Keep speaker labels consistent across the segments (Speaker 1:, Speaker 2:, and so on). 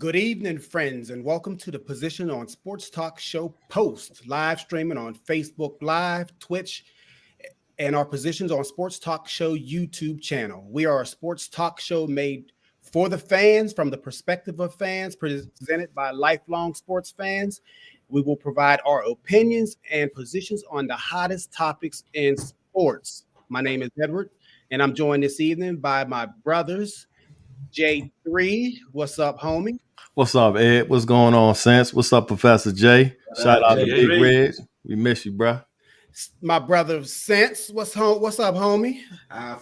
Speaker 1: Good evening, friends, and welcome to the Position on Sports Talk Show post, live streaming on Facebook Live, Twitch, and our Positions on Sports Talk Show YouTube channel. We are a sports talk show made for the fans, from the perspective of fans, presented by lifelong sports fans. We will provide our opinions and positions on the hottest topics in sports. My name is Edward, and I'm joined this evening by my brothers, J3. What's up, homie?
Speaker 2: What's up, Ed? What's going on, Sense? What's up, Professor J? Shout out to Big Red. We miss you, bro.
Speaker 1: My brother Sense. What's up, homie?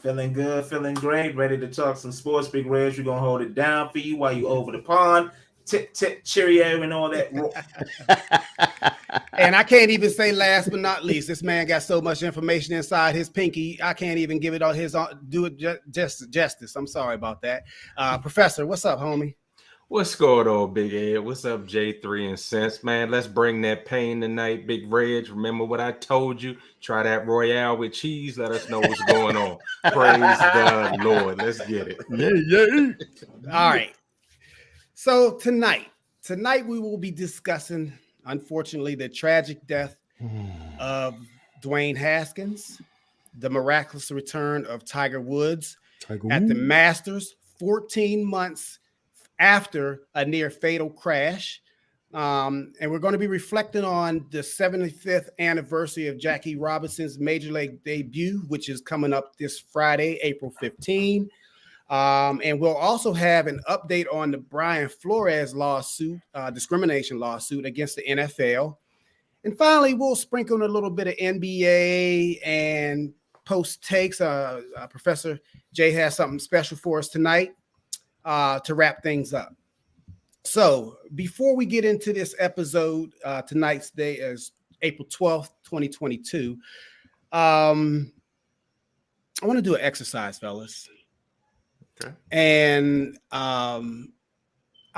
Speaker 3: Feeling good, feeling great, ready to talk some sports. Big Reds, we're gonna hold it down for you while you over the pond. Tip, cheerio, and all that.
Speaker 1: And I can't even say last but not least, this man got so much information inside his pinky, I can't even give it on his do it justice. I'm sorry about that. Professor, what's up, homie?
Speaker 4: What's going on, Big Ed? What's up, J3 and Sense? Man, let's bring that pain tonight, Big Reg. Remember what I told you? Try that Royale with cheese. Let us know what's going on. Praise the Lord. Let's get it.
Speaker 2: Yeah.
Speaker 1: All right. So tonight we will be discussing, unfortunately, the tragic death of Dwayne Haskins, the miraculous return of Tiger Woods at the Masters 14 months after a near fatal crash. And we're going to be reflecting on the 75th anniversary of Jackie Robinson's Major League debut, which is coming up this Friday, April 15. And we'll also have an update on the Brian Flores lawsuit, discrimination lawsuit against the NFL. And finally, we'll sprinkle in a little bit of NBA and post takes. Professor Jay has something special for us tonight to wrap things up. So before we get into this episode, tonight's day is April 12th, 2022. I want to do an exercise, fellas.
Speaker 4: Okay.
Speaker 1: And I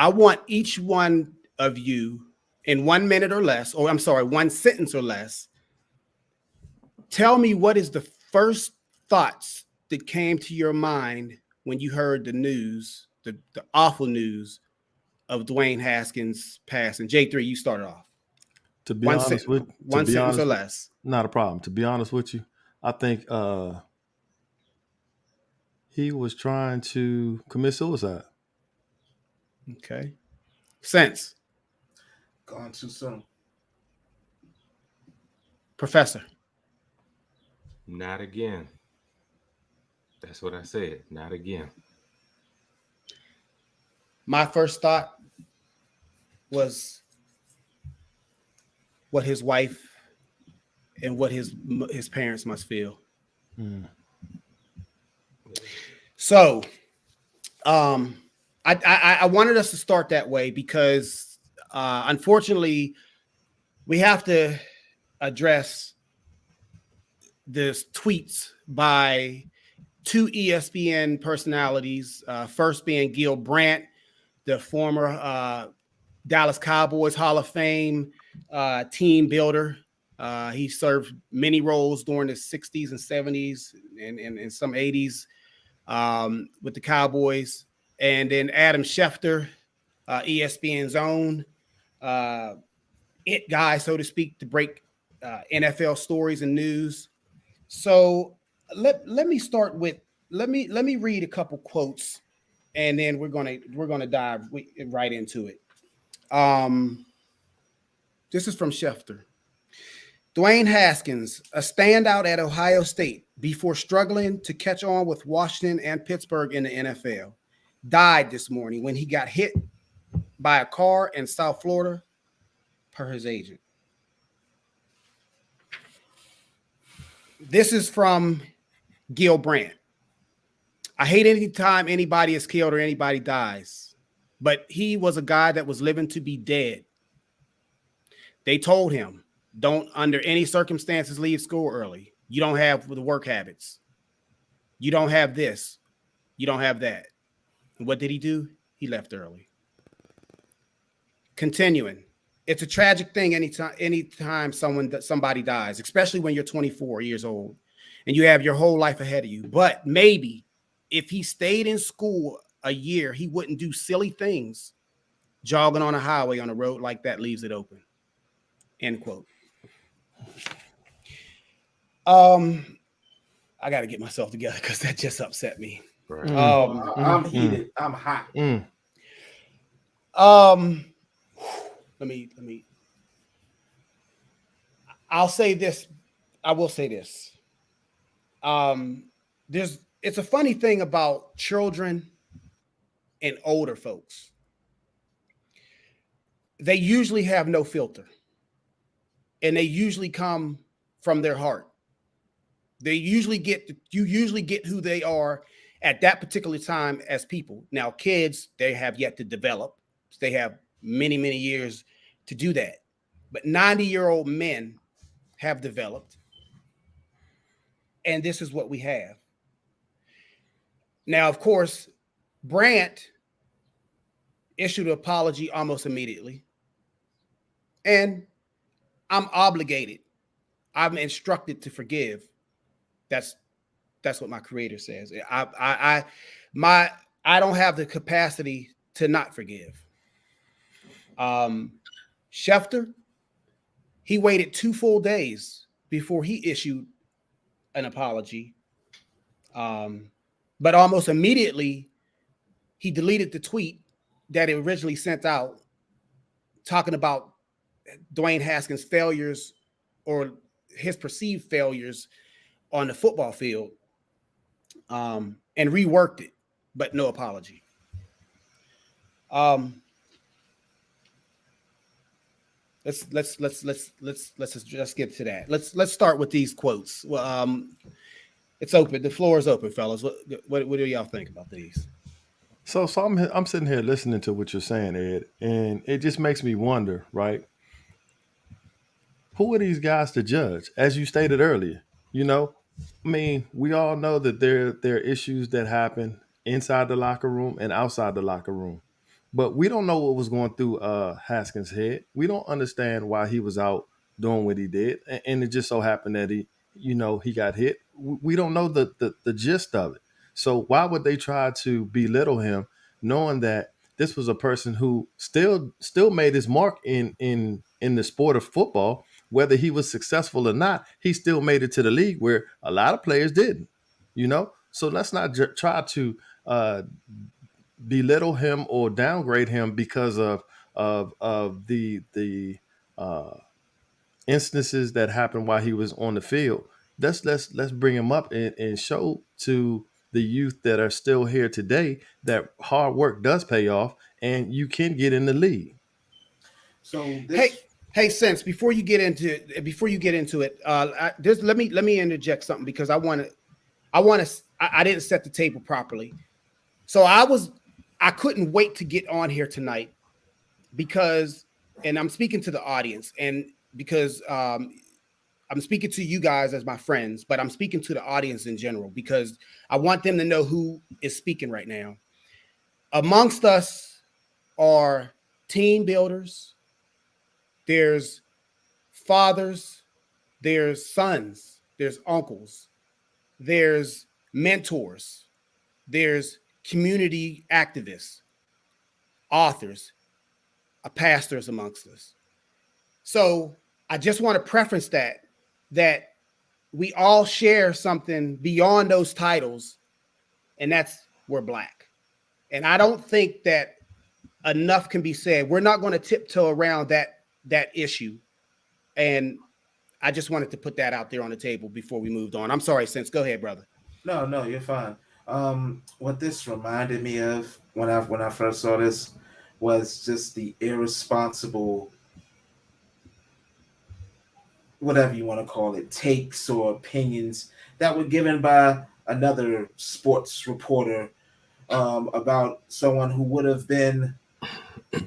Speaker 1: want each one of you in 1 minute or less, or I'm sorry, one sentence or less, tell me what is the first thoughts that came to your mind when you heard the news, the awful news of Dwayne Haskins' passing. J3, you started off.
Speaker 2: To be honest with you,
Speaker 1: one sentence or less.
Speaker 2: Not a problem. To be honest with you, I think he was trying to commit suicide.
Speaker 1: Okay. Sense.
Speaker 3: Gone too soon.
Speaker 1: Professor.
Speaker 4: Not again. That's what I said. Not again.
Speaker 1: My first thought was what his wife and what his parents must feel. So, I wanted us to start that way because, unfortunately, we have to address this tweets by two ESPN personalities. First being Gil Brandt, the former Dallas Cowboys Hall of Fame team builder. He served many roles during the 60s and 70s and some 80s with the Cowboys. And then Adam Schefter, ESPN's own it guy, so to speak, to break NFL stories and news. So let me start with let me read a couple quotes, and then we're gonna dive right into it. This is from Schefter. Dwayne Haskins, a standout at Ohio State before struggling to catch on with Washington and Pittsburgh in the NFL, died this morning when he got hit by a car in South Florida, per his agent. This is from Gil Brandt. I hate any time anybody is killed or anybody dies, but he was a guy that was living to be dead. They told him, don't under any circumstances leave school early. You don't have the work habits. You don't have this. You don't have that. And what did he do? He left early. Continuing. It's a tragic thing anytime somebody dies, especially when you're 24 years old and you have your whole life ahead of you. But maybe if he stayed in school a year, he wouldn't do silly things jogging on a highway on a road like that leaves it open. End quote. I got to get myself together because that just upset me.
Speaker 4: Right.
Speaker 3: I'm heated. I'm hot.
Speaker 1: Let me. I'll say this. I will say this. It's a funny thing about children and older folks. They usually have no filter, and they usually come from their heart. You usually get who they are at that particular time as people. Now, kids, they have yet to develop. They have many, many years to do that. But 90-year-old men have developed. And this is what we have. Now, of course, Brandt issued an apology almost immediately. And I'm obligated. I'm instructed to forgive. That's what my creator says. I don't have the capacity to not forgive. Schefter, he waited 2 full days before he issued an apology. But almost immediately, he deleted the tweet that he originally sent out talking about Dwayne Haskins' failures or his perceived failures on the football field, and reworked it, but no apology. Let's just get to that. Let's start with these quotes. Well, it's open. The floor is open, fellas. What do y'all think about these?
Speaker 2: So I'm sitting here listening to what you're saying, Ed, and it just makes me wonder, right? Who are these guys to judge? As you stated earlier, I mean, we all know that there are issues that happen inside the locker room and outside the locker room. But we don't know what was going through Haskins' head. We don't understand why he was out doing what he did. And it just so happened that he got hit. We don't know the gist of it. So why would they try to belittle him, knowing that this was a person who still made his mark in the sport of football? Whether he was successful or not, he still made it to the league where a lot of players didn't, So let's not try to belittle him or downgrade him because of the instances that happened while he was on the field. Let's bring him up and show to the youth that are still here today that hard work does pay off and you can get in the league.
Speaker 3: So
Speaker 1: Hey, Sense, before you get into it, let me interject something because I didn't set the table properly. So I couldn't wait to get on here tonight because, and I'm speaking to the audience, and because I'm speaking to you guys as my friends, but I'm speaking to the audience in general because I want them to know who is speaking right now. Amongst us are team builders. There's fathers, there's sons, there's uncles, there's mentors, there's community activists, authors, pastors amongst us. So I just want to preference that we all share something beyond those titles, and that's we're Black. And I don't think that enough can be said. We're not going to tiptoe around that issue. And I just wanted to put that out there on the table before we moved on. I'm sorry, Sense. Go ahead, brother.
Speaker 3: No, you're fine. What this reminded me of when I first saw this was just the irresponsible, whatever you want to call it, takes or opinions that were given by another sports reporter about someone who would have been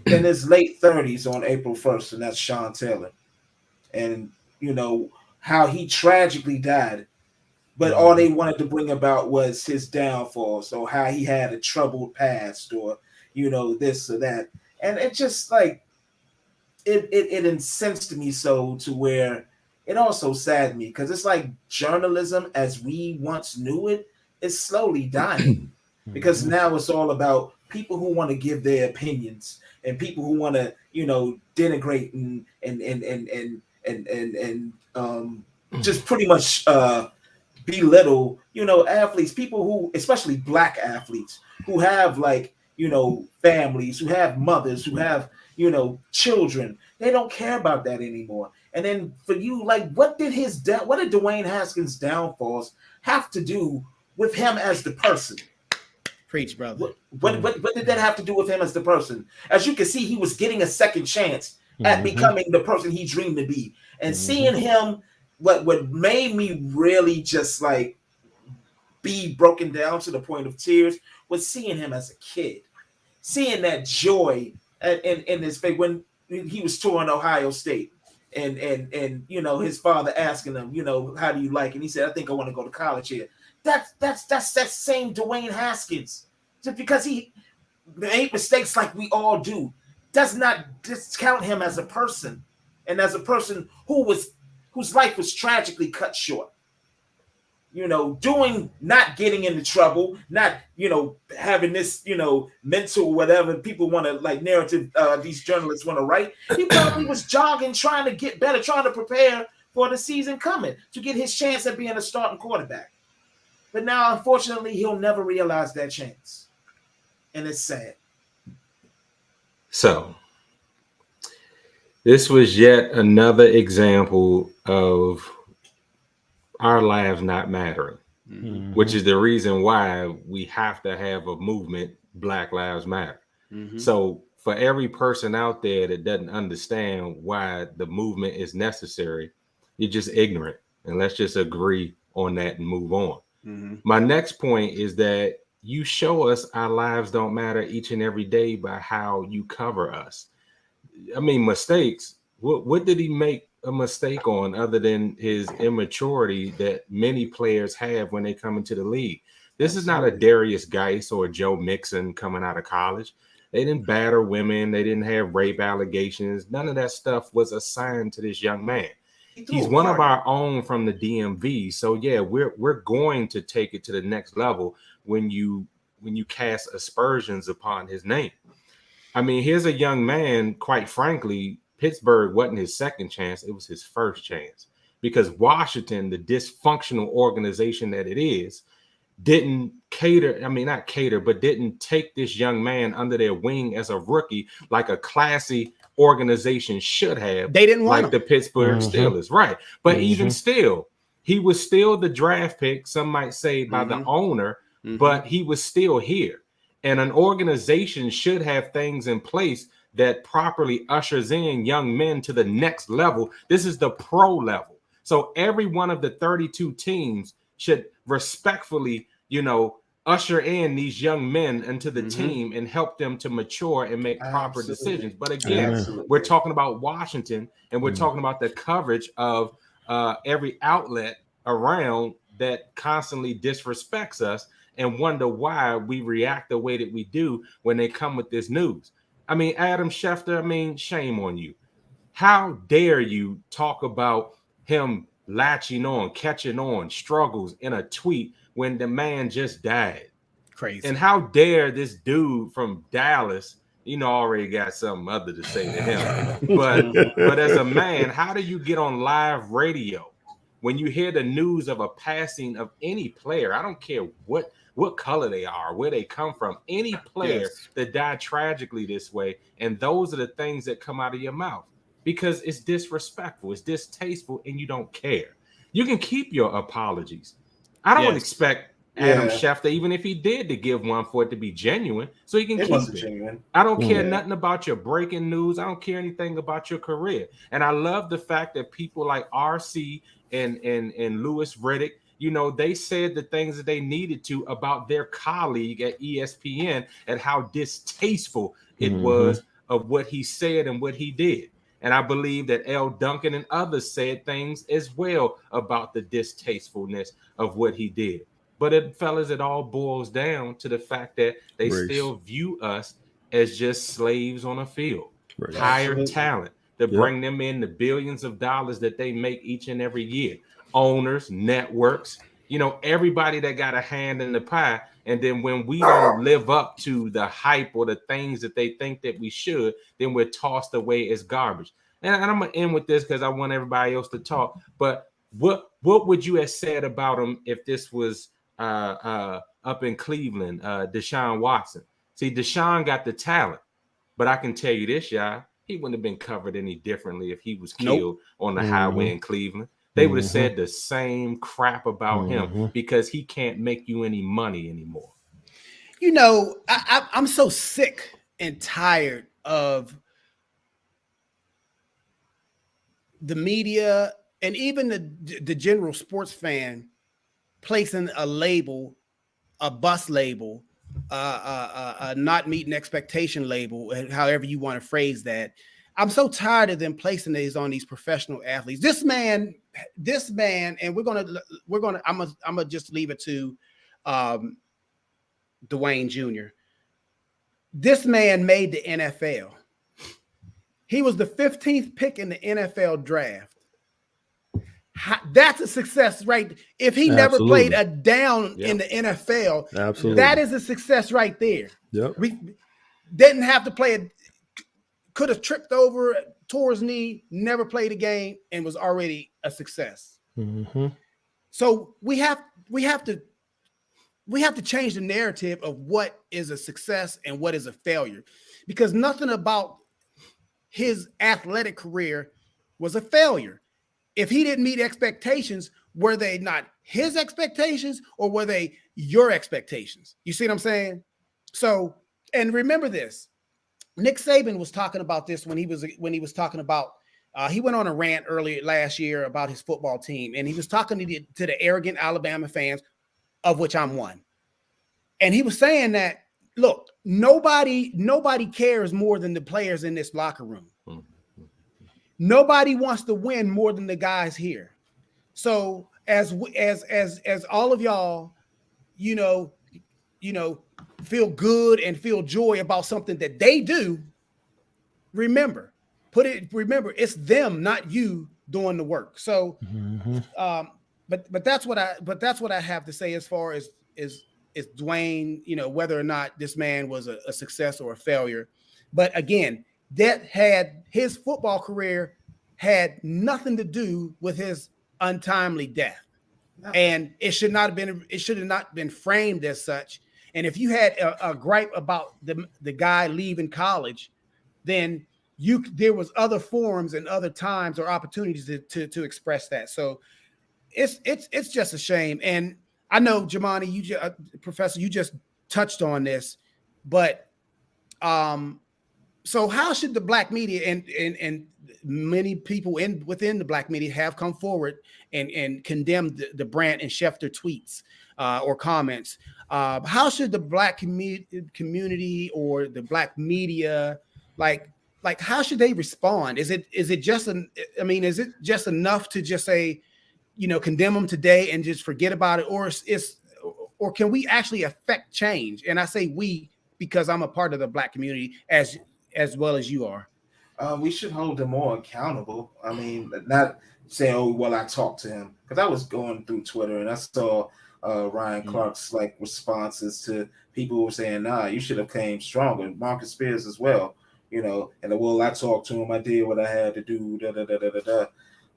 Speaker 3: in his late 30s on April 1st, and that's Sean Taylor. And, how he tragically died. But all they wanted to bring about was his downfall. So how he had a troubled past or, this or that. And it just like, it incensed me so to where it also saddened me because it's like journalism as we once knew it is slowly dying. because now it's all about people who want to give their opinions and people who want to, denigrate and just pretty much belittle, athletes, people who, especially black athletes, who have families, who have mothers, who have, children. They don't care about that anymore. And then for you, what did Dwayne Haskins' downfalls have to do with him as the person?
Speaker 1: Preach, brother.
Speaker 3: What did that have to do with him as the person? As you can see, he was getting a second chance at becoming the person he dreamed to be. And seeing him, what made me really just be broken down to the point of tears was seeing him as a kid, seeing that joy in his face when he was touring Ohio State. And his father asking him, how do you like it? And he said, I think I want to go to college here. That's that same Dwayne Haskins. Just because he made mistakes like we all do, does not discount him as a person, and as a person whose life was tragically cut short. Not getting into trouble, not having this mental whatever people want to narrative these journalists want to write. He probably was jogging, trying to get better, trying to prepare for the season coming to get his chance at being a starting quarterback. But now, unfortunately, he'll never realize that chance, and it's sad.
Speaker 4: So, this was yet another example of our lives not mattering, which is the reason why we have to have a movement, Black Lives Matter. So for every person out there that doesn't understand why the movement is necessary, you're just ignorant. And let's just agree on that and move on. My next point is that you show us our lives don't matter each and every day by how you cover us. I mean, mistakes. What did he make a mistake on other than his immaturity that many players have when they come into the league? This is not a Darius Geis or a Joe Mixon coming out of college. They didn't batter women. They didn't have rape allegations. None of that stuff was assigned to this young man. He's one of our own from the DMV. So yeah, we're going to take it to the next level when you cast aspersions upon his name. I mean, here's a young man, quite frankly, Pittsburgh wasn't his second chance. It was his first chance, because Washington, the dysfunctional organization that it is, didn't not cater, but didn't take this young man under their wing as a rookie like a classy organization should have.
Speaker 1: They didn't want
Speaker 4: like the Pittsburgh Steelers, right? But even still, he was still the draft pick, some might say, by the owner, but he was still here. And an organization should have things in place that properly ushers in young men to the next level. This is the pro level. So every one of the 32 teams should respectfully, usher in these young men into the team and help them to mature and make proper decisions. But again, we're talking about Washington, and we're talking about the coverage of every outlet around that constantly disrespects us and wonder why we react the way that we do when they come with this news. I mean, Adam Schefter, shame on you. How dare you talk about him latching on, catching on, struggles in a tweet when the man just died?
Speaker 1: Crazy.
Speaker 4: And how dare this dude from Dallas, already got something other to say to him. but as a man, how do you get on live radio when you hear the news of a passing of any player? I don't care what color they are, where they come from, any player that died tragically this way. And those are the things that come out of your mouth, because it's disrespectful, it's distasteful, and you don't care. You can keep your apologies. I don't expect Adam Schefter, even if he did, to give one for it to be genuine, so he can keep it. Genuine. I don't care nothing about your breaking news. I don't care anything about your career. And I love the fact that people like RC and Louis Riddick, they said the things that they needed to about their colleague at ESPN and how distasteful it was of what he said and what he did. And I believe that L. Duncan and others said things as well about the distastefulness of what he did. But it all boils down to the fact that they still view us as just slaves on a field. Hired talent to bring them in the billions of dollars that they make each and every year. Owners, networks, everybody that got a hand in the pie And then when we don't live up to the hype or the things that they think that we should, then we're tossed away as garbage. And I'm gonna end with this because I want everybody else to talk. But what would you have said about him if this was up in Cleveland, Deshaun Watson? See, Deshaun got the talent, but I can tell you this, y'all, he wouldn't have been covered any differently if he was killed on the highway in Cleveland. They would have said the same crap about him because he can't make you any money anymore.
Speaker 1: You know, I'm so sick and tired of the media and even the general sports fan placing a label, a bus label, a not meeting expectation label, however you want to phrase that. I'm so tired of them placing these on these professional athletes. This man, and I'm gonna just leave it to Dwayne Jr. This man made the NFL. He was the 15th pick in the NFL draft. That's a success, right? If he never played a down in the NFL, that is a success right there.
Speaker 2: Yep.
Speaker 1: We didn't have to play it. Could have tripped over, tore his knee, never played a game, and was already a success. So we have to change the narrative of what is a success and what is a failure, because nothing about his athletic career was a failure. If he didn't meet expectations, were they not his expectations or were they your expectations? You see what I'm saying? So, and remember this, Nick Saban was talking about this when he was talking about, he went on a rant earlier last year about his football team, and he was talking to the arrogant Alabama fans, of which I'm one. And he was saying that, look, nobody cares more than the players in this locker room. Nobody wants to win more than the guys here. So as all of y'all, you know, feel good and feel joy about something that they do, remember, it's them, not you, doing the work. So, but that's what I have to say as far as Dwayne, you know, whether or not this man was a success or a failure. But again, that had his football career had nothing to do with his untimely death. And it should have not been framed as such. And if you had a gripe about the guy leaving college, then there was other forums and other times or opportunities to express that. So it's just a shame. And I know, Jamani, Professor, you just touched on this, but so how should the black media and many people within the black media have come forward and condemned the Brandt and Schefter tweets or comments? How should the black community or the black media, like how should they respond? Is it just enough to just say, you know, condemn them today and just forget about it, or can we actually affect change? And I say we because I'm a part of the black community as well as you are.
Speaker 3: We should hold them more accountable. I mean, not say, oh, well, I talked to him, because I was going through Twitter and I saw Ryan Clark's responses to people who were saying, nah, you should have came stronger. Marcus Spears as well, you know, and well, I talked to him, I did what I had to do, da da da da da da.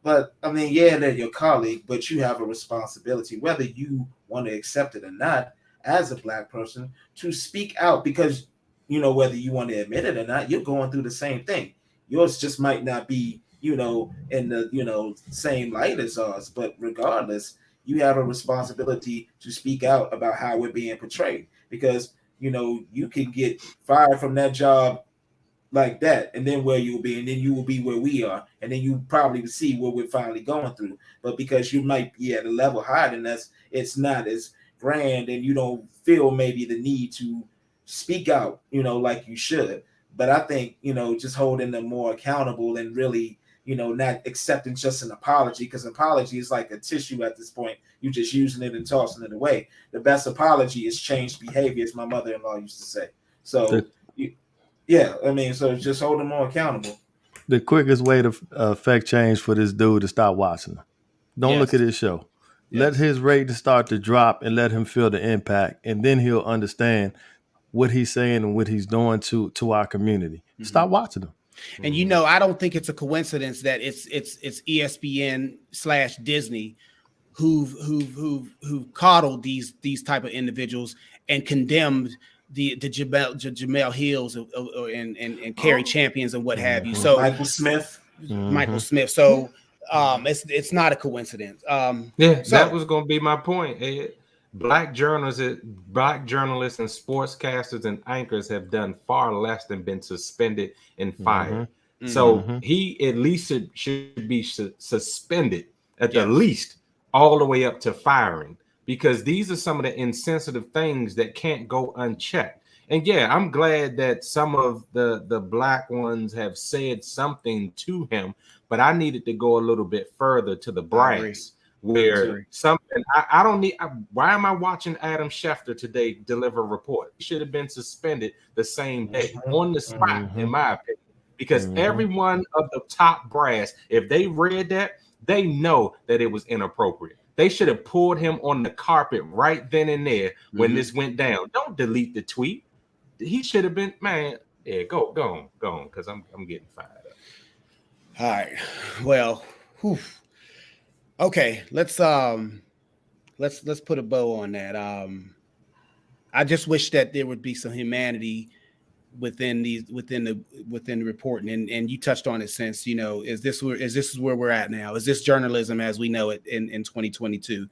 Speaker 3: But I mean, yeah, they're your colleague, but you have a responsibility, whether you want to accept it or not, as a black person, to speak out, because, you know, whether you want to admit it or not, you're going through the same thing. Yours just might not be, you know, in the, you know, same light as ours, but regardless, you have a responsibility to speak out about how we're being portrayed, because, you know, you can get fired from that job like that, and then where you'll be, and then you will be where we are, and then you probably see what we're finally going through. But because you might be at a level higher than us, it's not as grand, and you don't feel maybe the need to speak out, you know, like you should. But I think, you know, just holding them more accountable and really, you know, not accepting just an apology, because apology is like a tissue at this point. You're just using it and tossing it away. The best apology is changed behavior, as my mother-in-law used to say. So, yeah, I mean, so just hold them more accountable.
Speaker 2: The quickest way to affect change for this dude to stop watching him. Don't look at his show. Let
Speaker 1: Yes.
Speaker 2: his rating start to drop and let him feel the impact, and then he'll understand what he's saying and what he's doing to our community. Stop watching him.
Speaker 1: And I don't think it's a coincidence that it's ESPN/Disney who've coddled these type of individuals and condemned the Jamel Hills and Kerry Champions and what have you. So
Speaker 3: Michael Smith.
Speaker 1: Michael Smith. So it's not a coincidence.
Speaker 4: Yeah,
Speaker 1: So
Speaker 4: that was going to be my point, Ed. Black journalists and sportscasters and anchors have done far less than been suspended and fired. So he at least should be suspended at the least, all the way up to firing, because these are some of the insensitive things that can't go unchecked. And yeah, I'm glad that some of the black ones have said something to him, but I needed to go a little bit further to the brass, where something I don't need. Why am I watching Adam Schefter today deliver a report? He should have been suspended the same day on the spot, in my opinion, because everyone of the top brass, if they read that, they know that it was inappropriate. They should have pulled him on the carpet right then and there when this went down. Don't delete the tweet. He should have been, man. Yeah, go on, because I'm getting fired up.
Speaker 1: All right. Well, okay. Let's put a bow on that. I just wish that there would be some humanity within the reporting, and you touched on it, since is this where we're at now? Is this journalism as we know it in 2022?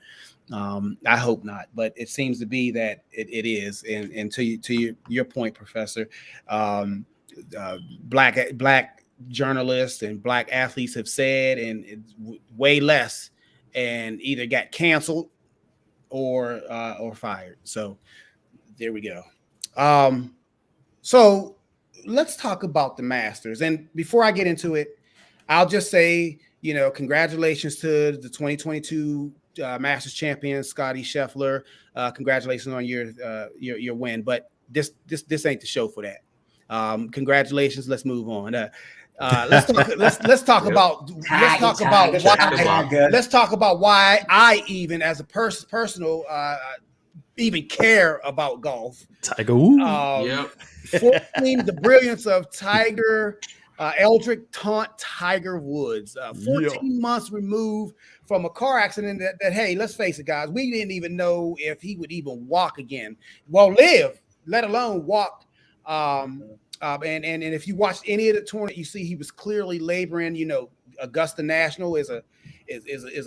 Speaker 1: I hope not, but it seems to be that it is. And to your point, Professor, black journalists and black athletes have said, and it's way less, and either got canceled or fired. So there we go. So let's talk about the Masters. And before I get into it, I'll just say, congratulations to the 2022 Masters champion, Scotty Scheffler. Congratulations on your win. But this ain't the show for that. Congratulations. Let's move on. Let's talk about why I even, as a personal even care about golf.
Speaker 2: Tiger.
Speaker 1: The brilliance of Tiger, Eldrick taunt Tiger Woods, 14 months removed from a car accident that, hey, let's face it, guys, we didn't even know if he would even walk again. Well, live, let alone walk. And if you watched any of the tournament, you see he was clearly laboring. Augusta National is a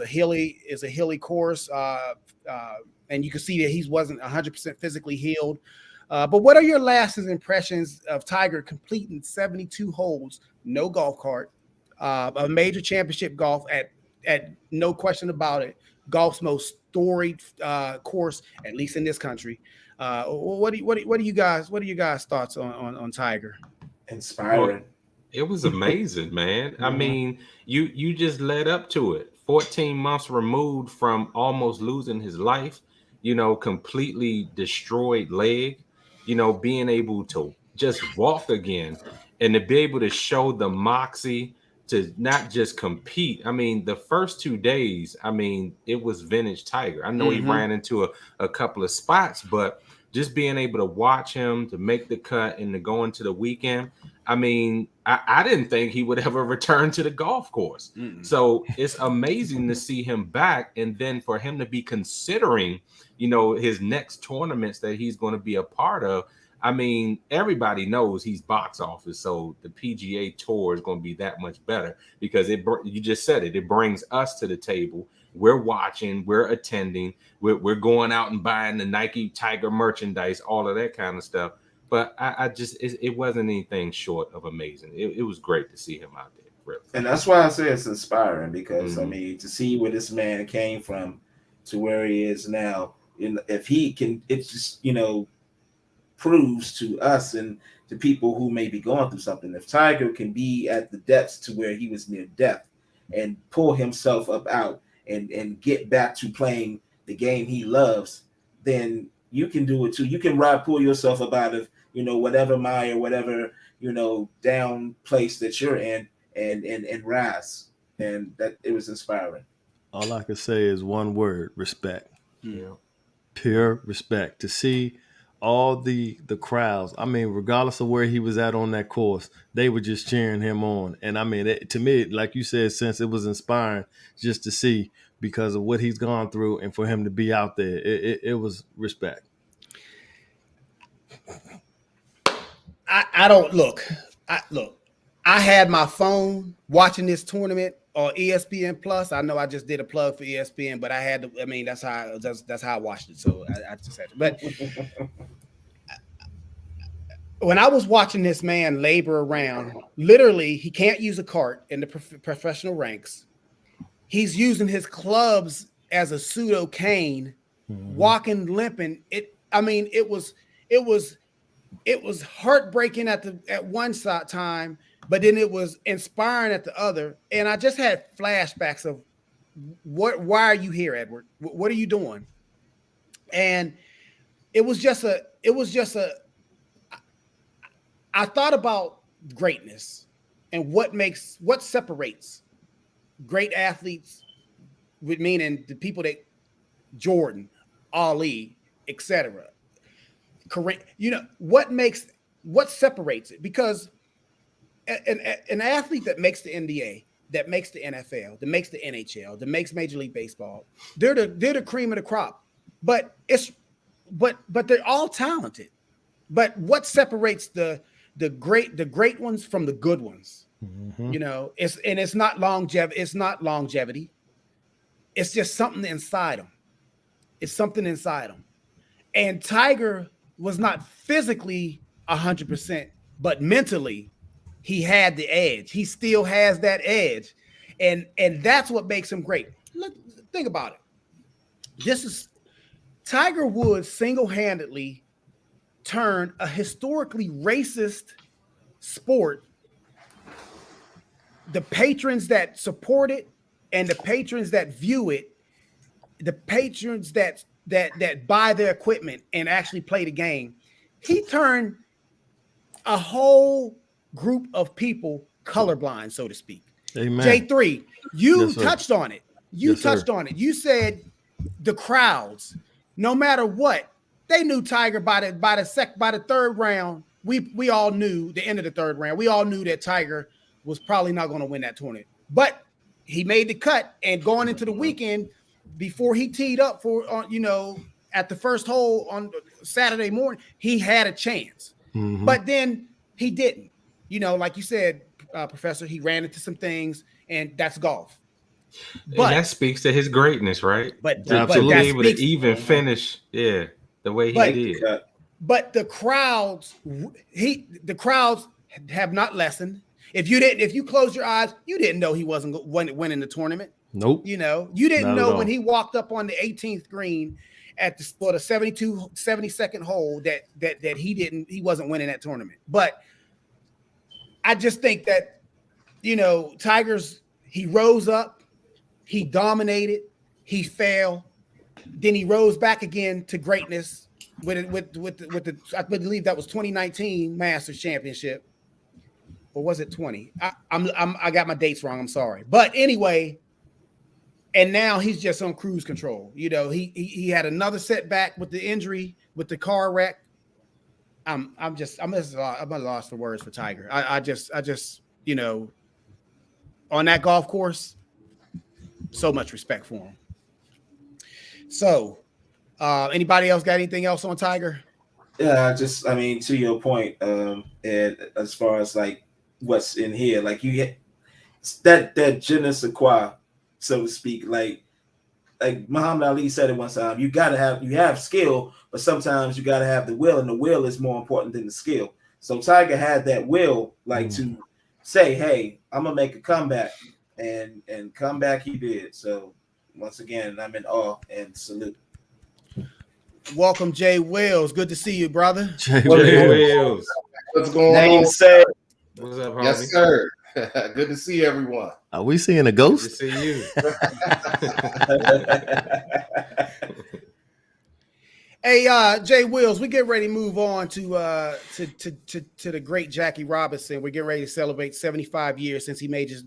Speaker 1: hilly course, and you can see that he wasn't 100% physically healed. But what are your last impressions of Tiger completing 72 holes, no golf cart, a major championship golf at no question about it, golf's most storied course, at least in this country? What are you guys' thoughts on Tiger?
Speaker 3: Inspiring.
Speaker 4: It was amazing, man. I mean, you just led up to it. 14 months removed from almost losing his life, completely destroyed leg, being able to just walk again, and to be able to show the moxie to not just compete. I mean, the first 2 days, it was vintage Tiger. I know he ran into a couple of spots, but just being able to watch him, to make the cut and to go into the weekend, I didn't think he would ever return to the golf course. So it's amazing to see him back, and then for him to be considering, his next tournaments that he's going to be a part of. Everybody knows he's box office, so the PGA Tour is going to be that much better, because you just said it brings us to the table. We're watching, we're attending, we're going out and buying the Nike Tiger merchandise, all of that kind of stuff. But it wasn't anything short of amazing. It was great to see him out there. Really.
Speaker 3: And that's why I say it's inspiring, because to see where this man came from to where he is now, if he can, it just proves to us and to people who may be going through something. If Tiger can be at the depths to where he was near death and pull himself up out and get back to playing the game he loves, then you can do it too. You can pull yourself up out of whatever mire, whatever down place that you're in, and rise. And that it was inspiring.
Speaker 2: All I can say is one word: respect.
Speaker 4: Yeah.
Speaker 2: Pure respect. To see all the crowds, I mean, regardless of where he was at on that course, they were just cheering him on. And I mean, to me, like you said, since it was inspiring just to see because of what he's gone through, and for him to be out there, it was respect.
Speaker 1: I don't look. I had my phone watching this tournament on ESPN Plus. I know I just did a plug for ESPN, but I had to. I mean, that's how I watched it. So I just had to. But when I was watching this man labor around, literally, he can't use a cart in the professional ranks. He's using his clubs as a pseudo cane, walking, limping. It was heartbreaking at one time, but then it was inspiring at the other. And I just had flashbacks of why are you here, Edward? What are you doing? And I thought about greatness and what separates great athletes, with meaning the people that Jordan, Ali, etc. Correct. What separates it? Because an athlete that makes the NBA, that makes the NFL, that makes the NHL, that makes Major League Baseball, they're the cream of the crop. But they're all talented. But what separates the great ones from the good ones?
Speaker 2: Mm-hmm.
Speaker 1: It's not longevity. It's not longevity. It's just something inside them. It's something inside them. And Tiger was not physically 100%, but mentally, he had the edge. He still has that edge, and that's what makes him great. Look, think about it. This is Tiger Woods single-handedly turned a historically racist sport. The patrons that support it and the patrons that view it, the patrons that buy their equipment and actually play the game, he turned a whole group of people colorblind, so to speak.
Speaker 2: Amen.
Speaker 1: J3, you
Speaker 2: Yes, sir.
Speaker 1: touched on it. On it. You said the crowds, no matter what, they knew Tiger by the third round. We all knew the end of the third round. We all knew that Tiger was probably not going to win that tournament, but he made the cut. And going into the weekend, before he teed up for at the first hole on Saturday morning, he had a chance.
Speaker 2: Mm-hmm.
Speaker 1: But then he didn't. Like you said, Professor, he ran into some things, and that's golf. But
Speaker 4: and that speaks to his greatness, right?
Speaker 1: But
Speaker 4: to
Speaker 1: that
Speaker 4: be able to
Speaker 1: speaks-
Speaker 4: even finish, the way he did.
Speaker 1: But the crowds have not lessened. If you close your eyes, you didn't know he wasn't winning the tournament.
Speaker 2: Nope.
Speaker 1: You didn't
Speaker 2: Not at
Speaker 1: know
Speaker 2: all.
Speaker 1: when he walked up on the 18th green at the 72nd hole that he wasn't winning that tournament. But I just think that Tiger's, he rose up, he dominated, he fell, then he rose back again to greatness with the I believe that was 2019 Masters Championship, or was it 20? I got my dates wrong. I'm sorry, but anyway. And now he's just on cruise control. He had another setback with the injury, with the car wreck. I'm at a loss for words for Tiger. I just on that golf course, so much respect for him. So, anybody else got anything else on Tiger?
Speaker 3: Yeah, to your point, and as far as like what's in here, like you get that je ne sais quoi, so to speak. Like Muhammad Ali said it one time, you have skill, but sometimes you gotta have the will, and the will is more important than the skill. So Tiger had that will, to say, hey, I'm gonna make a comeback, and comeback he did. So once again, I'm in awe and salute.
Speaker 1: Welcome, Jay Wells. Good to see you, brother.
Speaker 2: Jay
Speaker 4: Wells.
Speaker 5: What's going
Speaker 3: Name
Speaker 5: on?
Speaker 3: said.
Speaker 4: What's up, homie?
Speaker 5: Yes, sir. Good to see everyone.
Speaker 2: Are we seeing a
Speaker 4: Good to
Speaker 2: ghost?
Speaker 4: see you.
Speaker 1: Hey, Jay Wills, we get ready to move on to the great Jackie Robinson. We're getting ready to celebrate 75 years since he made his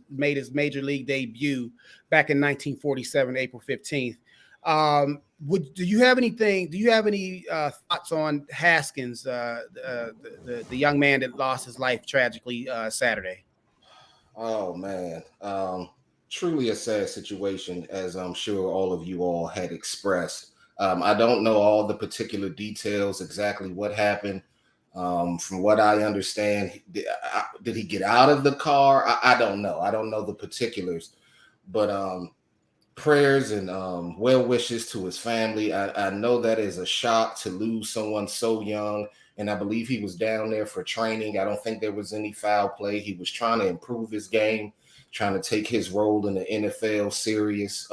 Speaker 1: major league debut back in 1947, April 15th. Do you have any thoughts on Haskins, the young man that lost his life tragically Saturday?
Speaker 5: Oh man, truly a sad situation, as I'm sure all of you all had expressed. I don't know all the particular details, exactly what happened. From what I understand, did he get out of the car? I don't know. I don't know the particulars, but prayers and well wishes to his family. I know that is a shock to lose someone so young, and I believe he was down there for training. I don't think there was any foul play. He was trying to improve his game, trying to take his role in the NFL serious.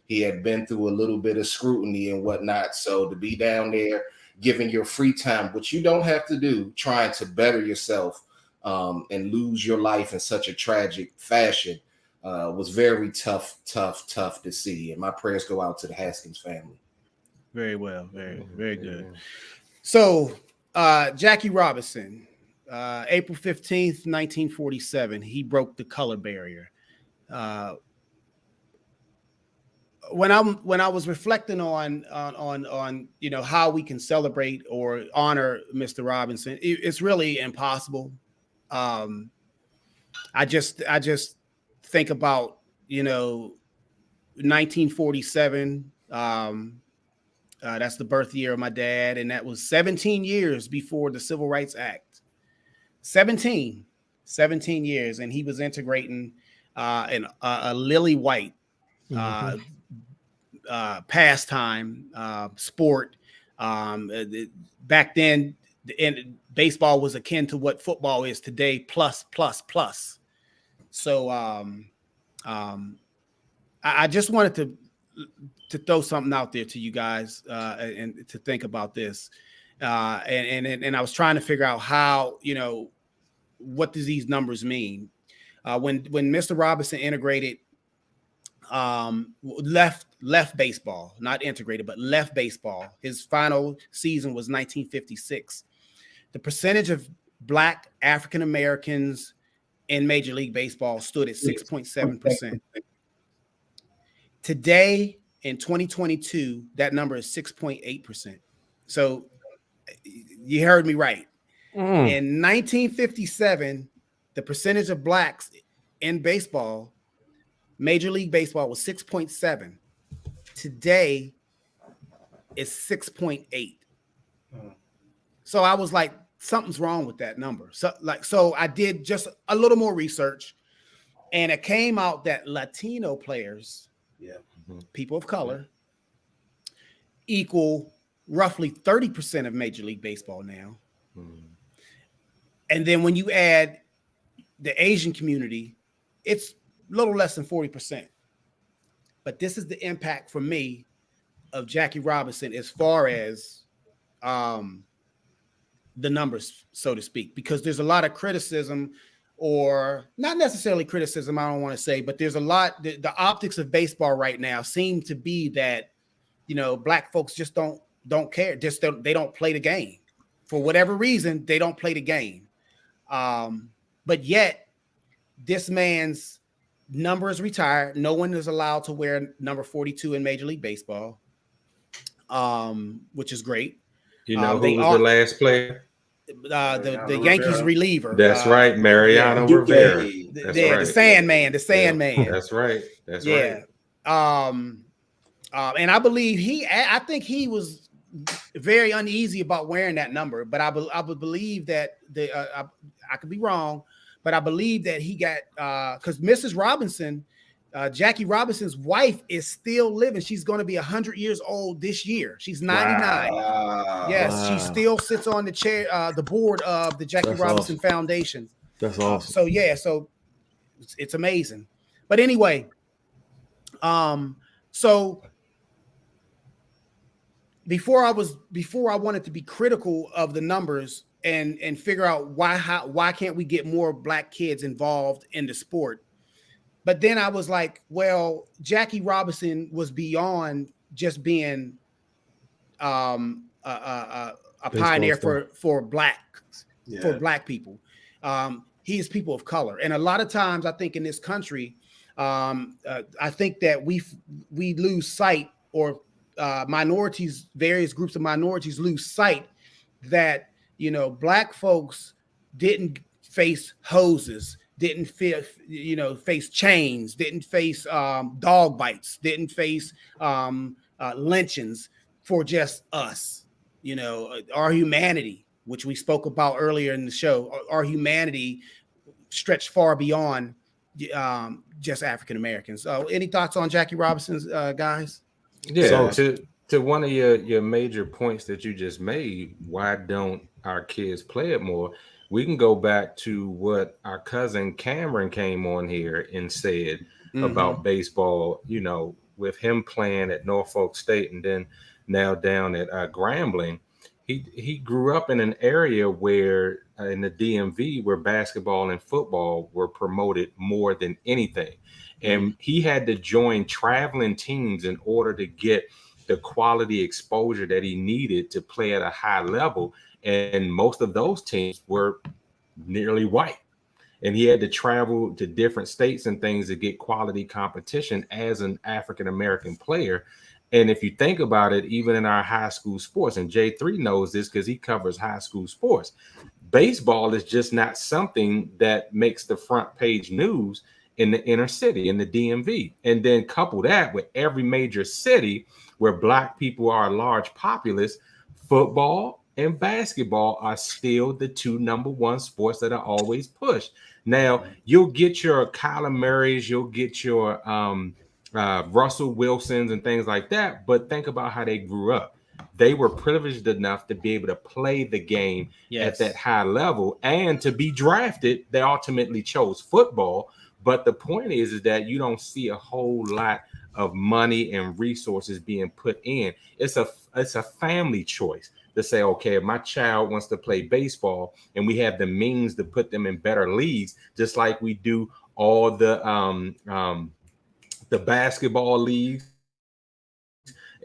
Speaker 5: He had been through a little bit of scrutiny and whatnot, so to be down there giving your free time, which you don't have to do, trying to better yourself and lose your life in such a tragic fashion, was very tough to see. And my prayers go out to the Haskins family.
Speaker 1: Very well. Very good. So, Jackie Robinson, April 15th, 1947, he broke the color barrier. When I was reflecting on how we can celebrate or honor Mr. Robinson, it's really impossible. I just think about 1947. That's the birth year of my dad, and that was 17 years before the Civil Rights Act. 17 years, and he was integrating a lily white pastime sport. Back then, baseball was akin to what football is today, plus. So I just wanted to throw something out there to you guys and to think about this. And I was trying to figure out how, what does these numbers mean? When Mr. Robinson integrated, left baseball, not integrated, but left baseball. His final season was 1956. The percentage of Black African Americans in Major League Baseball stood at 6.7%. Today, in 2022, that number is 6.8%. So you heard me right. In 1957, the percentage of Blacks in baseball, Major League Baseball, was 6.7. Today, it's 6.8. So I was like, something's wrong with that number. So I did just a little more research, and it came out that Latino players, people of color, equal roughly 30% of Major League Baseball now. And then when you add the Asian community, it's a little less than 40%. But this is the impact for me of Jackie Robinson as far as the numbers, so to speak, because there's a lot of criticism, or not necessarily criticism, I don't want to say, but there's a lot, the optics of baseball right now seem to be that, Black folks just don't care. They don't play the game. For whatever reason, they don't play the game. But yet, this man's number is retired. No one is allowed to wear number 42 in Major League Baseball, which is great.
Speaker 4: Who was the last player?
Speaker 1: The Yankees reliever.
Speaker 4: That's right, Mariano Rivera.
Speaker 1: The Sandman.
Speaker 4: That's right.
Speaker 1: And I believe I think he was very uneasy about wearing that number, but I would believe that I could be wrong, but I believe that he got because Mrs. Robinson, Jackie Robinson's wife, is still living. She's going to be 100 years old this year. She's 99.
Speaker 3: Wow.
Speaker 1: Yes, she still sits on the chair, the board of the Jackie Robinson Foundation.
Speaker 2: That's awesome.
Speaker 1: So it's amazing. But anyway, so before I wanted to be critical of the numbers and figure out why can't we get more Black kids involved in the sport. But then I was like, well, Jackie Robinson was beyond just being a
Speaker 2: Baseball
Speaker 1: pioneer
Speaker 2: star.
Speaker 1: for black
Speaker 3: Yeah.
Speaker 1: people. He is people of color, and a lot of times I think in this country, I think that we lose sight, or minorities, various groups of minorities lose sight that black folks didn't face hoses, didn't face chains, didn't face dog bites, didn't face lynchings for just us. Our humanity, which we spoke about earlier in the show, our humanity stretched far beyond just African Americans. Any thoughts on Jackie Robinson's guys?
Speaker 4: Yeah,
Speaker 2: So-
Speaker 4: to one of your major points that you just made, why don't our kids play it more? We can go back to what our cousin Cameron came on here and said about baseball, with him playing at Norfolk State and then now down at Grambling. He grew up in an area where in the DMV where basketball and football were promoted more than anything. And he had to join traveling teams in order to get the quality exposure that he needed to play at a high level. And most of those teams were nearly white. And he had to travel to different states and things to get quality competition as an African-American player. And if you think about it, even in our high school sports, and J3 knows this because he covers high school sports, baseball is just not something that makes the front page news in the inner city, in the DMV. And then couple that with every major city where Black people are a large populace, football and basketball are still the two #1 sports that are always pushed. Now, you'll get your Kyler Murrays, you'll get your Russell Wilsons and things like that, but think about how they grew up. They were privileged enough to be able to play the game at that high level, and to be drafted, they ultimately chose football. But the point is that you don't see a whole lot of money and resources being put in. It's a family choice to say, okay, if my child wants to play baseball and we have the means to put them in better leagues, just like we do all the basketball leagues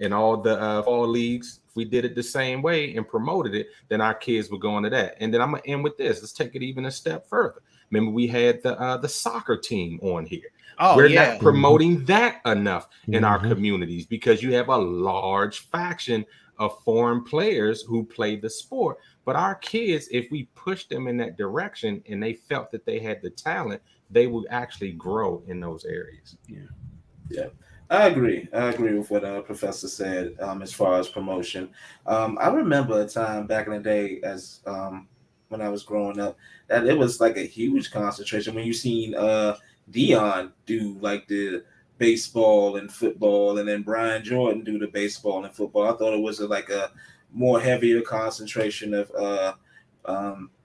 Speaker 4: and all the fall leagues. If we did it the same way and promoted it, then our kids would go into that. And then I'm gonna end with this. Let's take it even a step further. Remember, we had the soccer team on here. We're not promoting that enough in our communities because you have a large faction of foreign players who play the sport. But our kids, if we push them in that direction and they felt that they had the talent, they would actually grow in those areas.
Speaker 3: Yeah. I agree with what Professor said as far as promotion. I remember a time back in the day as when I was growing up that it was like a huge concentration when you seen Dion do like the baseball and football, and then Brian Jordan do the baseball and football. I thought it was like a more heavier concentration of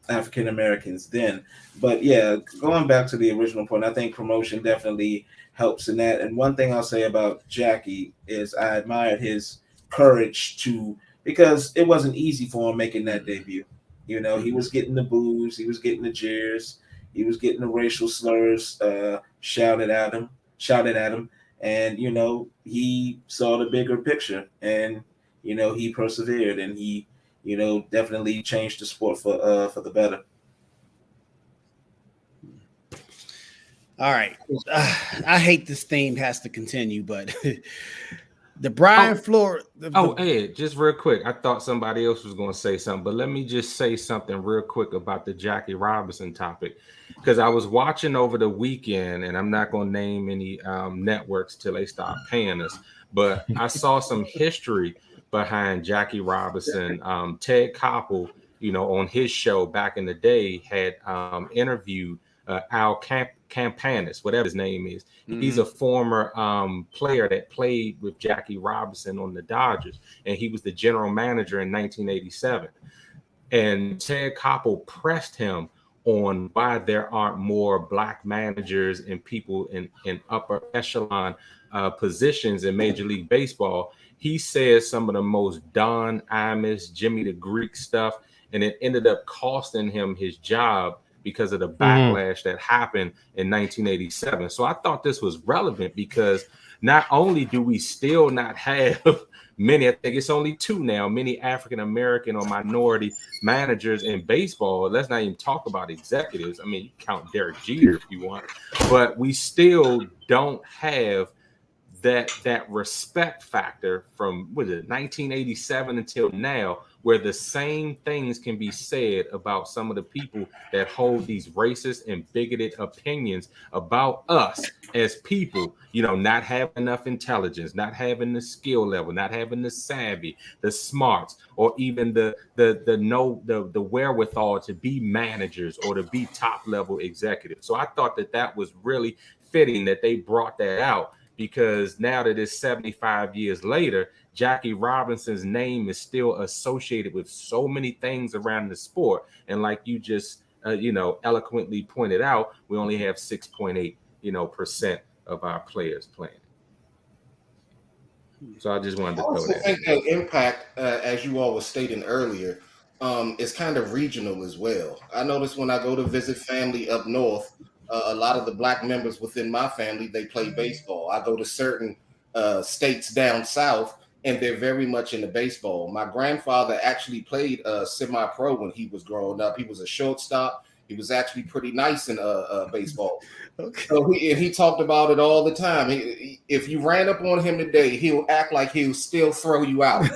Speaker 3: African Americans then. But yeah, going back to the original point, I think promotion definitely helps in that. And one thing I'll say about Jackie is I admired his courage because it wasn't easy for him making that debut. He was getting the boos, he was getting the jeers, he was getting the racial slurs shouted at him. And, he saw the bigger picture, and, he persevered, and he, definitely changed the sport for the better.
Speaker 1: All right. I hate this theme has to continue, but the Brian Flores.
Speaker 4: Ed, just real quick. I thought somebody else was going to say something, but let me just say something real quick about the Jackie Robinson topic, because I was watching over the weekend, and I'm not going to name any networks till they start paying us, but I saw some history behind Jackie Robinson. Ted Koppel, on his show back in the day, had interviewed Al Campanis, whatever his name is. He's a former player that played with Jackie Robinson on the Dodgers, and he was the general manager in 1987. And Ted Koppel pressed him on why there aren't more Black managers and people in upper echelon positions in Major League Baseball. He said some of the most Don Imus, Jimmy the Greek stuff, and it ended up costing him his job because of the backlash that happened in 1987. So I thought this was relevant because not only do we still not have I think it's only 2 now, many African American or minority managers in baseball. Let's not even talk about executives. I mean, you count Derek Jeter if you want, but we still don't have that respect factor from 1987 until now, where the same things can be said about some of the people that hold these racist and bigoted opinions about us as people, not having enough intelligence, not having the skill level, not having the savvy, the smarts, or even the wherewithal to be managers or to be top level executives. So I thought that was really fitting that they brought that out, because now that it's 75 years later, Jackie Robinson's name is still associated with so many things around the sport. And like you just, eloquently pointed out, we only have 6.8%, of our players playing. So I just wanted to
Speaker 5: I
Speaker 4: throw
Speaker 5: also
Speaker 4: that.
Speaker 5: think the impact, as you all were stating earlier, is kind of regional as well. I notice when I go to visit family up north, a lot of the black members within my family, they play baseball. I go to certain states down south, and they're very much into baseball. My grandfather actually played semi-pro when he was growing up. He was a shortstop. He was actually pretty nice in baseball.
Speaker 1: Okay.
Speaker 5: So he talked about it all the time. If you ran up on him today, he'll act like he'll still throw you out.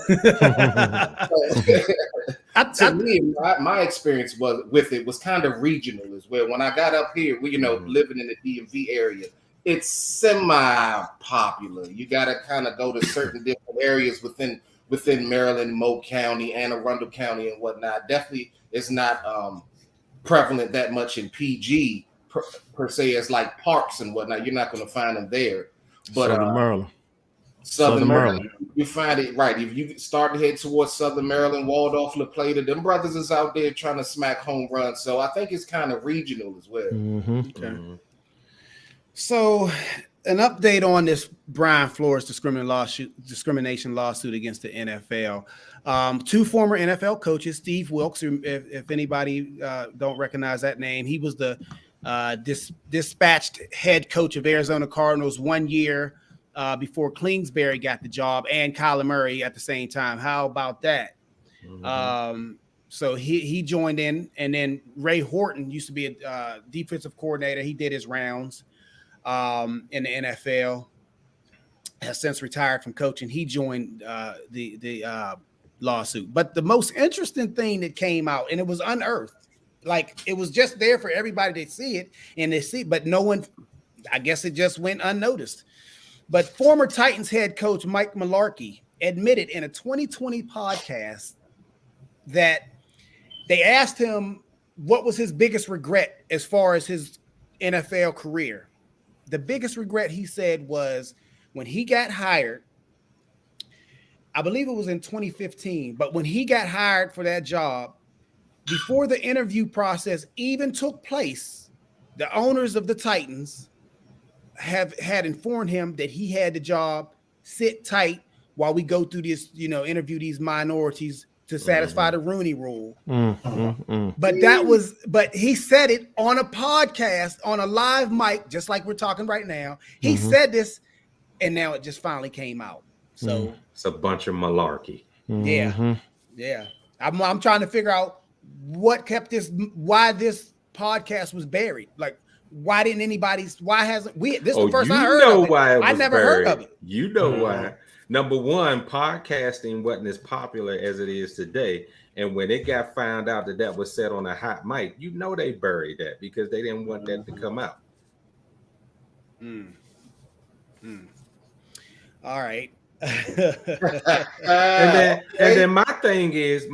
Speaker 5: To me, my experience with it was kind of regional as well. When I got up here, we living in the DMV area, it's semi-popular. You got to kind of go to certain different areas within Maryland, Moke County, Anne Arundel County, and whatnot. Definitely, it's not prevalent that much in PG per se as like parks and whatnot. You're not going to find them there. But Southern Maryland, you find it right. If you start to head towards Southern Maryland, Waldorf, La Plata, them brothers is out there trying to smack home runs. So I think it's kind of regional as well.
Speaker 2: Mm-hmm.
Speaker 1: Okay. Mm-hmm. So, an update on this Brian Flores discrimination lawsuit against the NFL. 2 former NFL coaches, Steve Wilks, if anybody don't recognize that name, he was the dispatched head coach of Arizona Cardinals 1 year before Kingsbury got the job, and Kyler Murray at the same time. How about that? Mm-hmm. So he joined in, and then Ray Horton used to be a defensive coordinator. He did his rounds in the NFL, has since retired from coaching. He joined the lawsuit. But the most interesting thing that came out, and it was unearthed, like it was just there for everybody to see it, and they see, but no one, I guess it just went unnoticed. But former Titans head coach Mike Mularkey admitted in a 2020 podcast that they asked him what was his biggest regret as far as his NFL career. The biggest regret, he said, was when he got hired. I believe it was in 2015, but when he got hired for that job, before the interview process even took place, the owners of the Titans had informed him that he had the job, sit tight while we go through this, interview these minorities to satisfy the Rooney Rule. But he said it on a podcast, on a live mic, just like we're talking right now. He said this, and now it just finally came out. So
Speaker 4: it's a bunch of malarkey.
Speaker 1: Yeah. I'm trying to figure out what kept why this podcast was buried. Like, why didn't why hasn't we? This is the first I heard of it.
Speaker 4: Why
Speaker 1: I never heard of it.
Speaker 4: You know why? Number one, podcasting wasn't as popular as it is today. And when it got found out that was said on a hot mic, they buried that because they didn't want that to come out.
Speaker 1: All right.
Speaker 4: and then my thing is,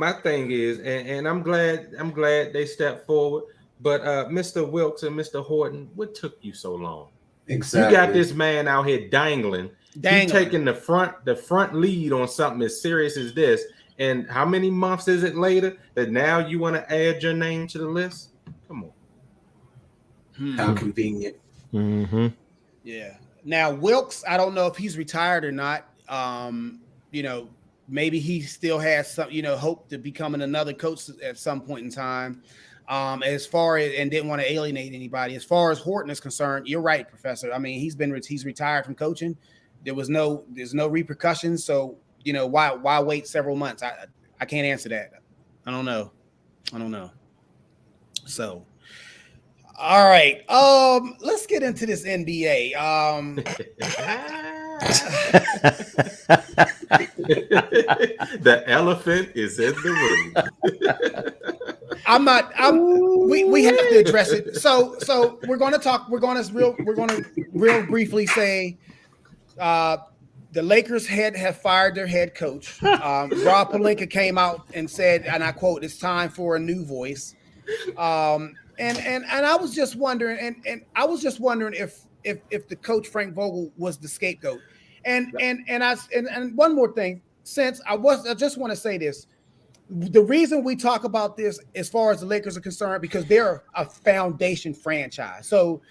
Speaker 4: and I'm glad they stepped forward. But Mr. Wilks and Mr. Horton, what took you so long?
Speaker 3: Exactly.
Speaker 4: You got this man out here dangling. He's taking the front lead on something as serious as this. And how many months is it later that now you want to add your name to the list? Come on.
Speaker 3: How convenient.
Speaker 1: Yeah. Now, Wilks, I don't know if he's retired or not. Maybe he still has some, hope to becoming another coach at some point in time. As far as, and didn't want to alienate anybody. As far as Horton is concerned, you're right, Professor. I mean, he's retired from coaching. There's no repercussions. So why wait several months? I can't answer that. I don't know. So, all right. Let's get into this NBA.
Speaker 4: The elephant is in the room.
Speaker 1: We have to address it. So we're going to real briefly say the Lakers have fired their head coach. Rob Pelinka came out and said, and I quote, "It's time for a new voice." And I was just wondering, if the coach Frank Vogel was the scapegoat. And one more thing, since I just want to say this. The reason we talk about this as far as the Lakers are concerned, because they're a foundation franchise. So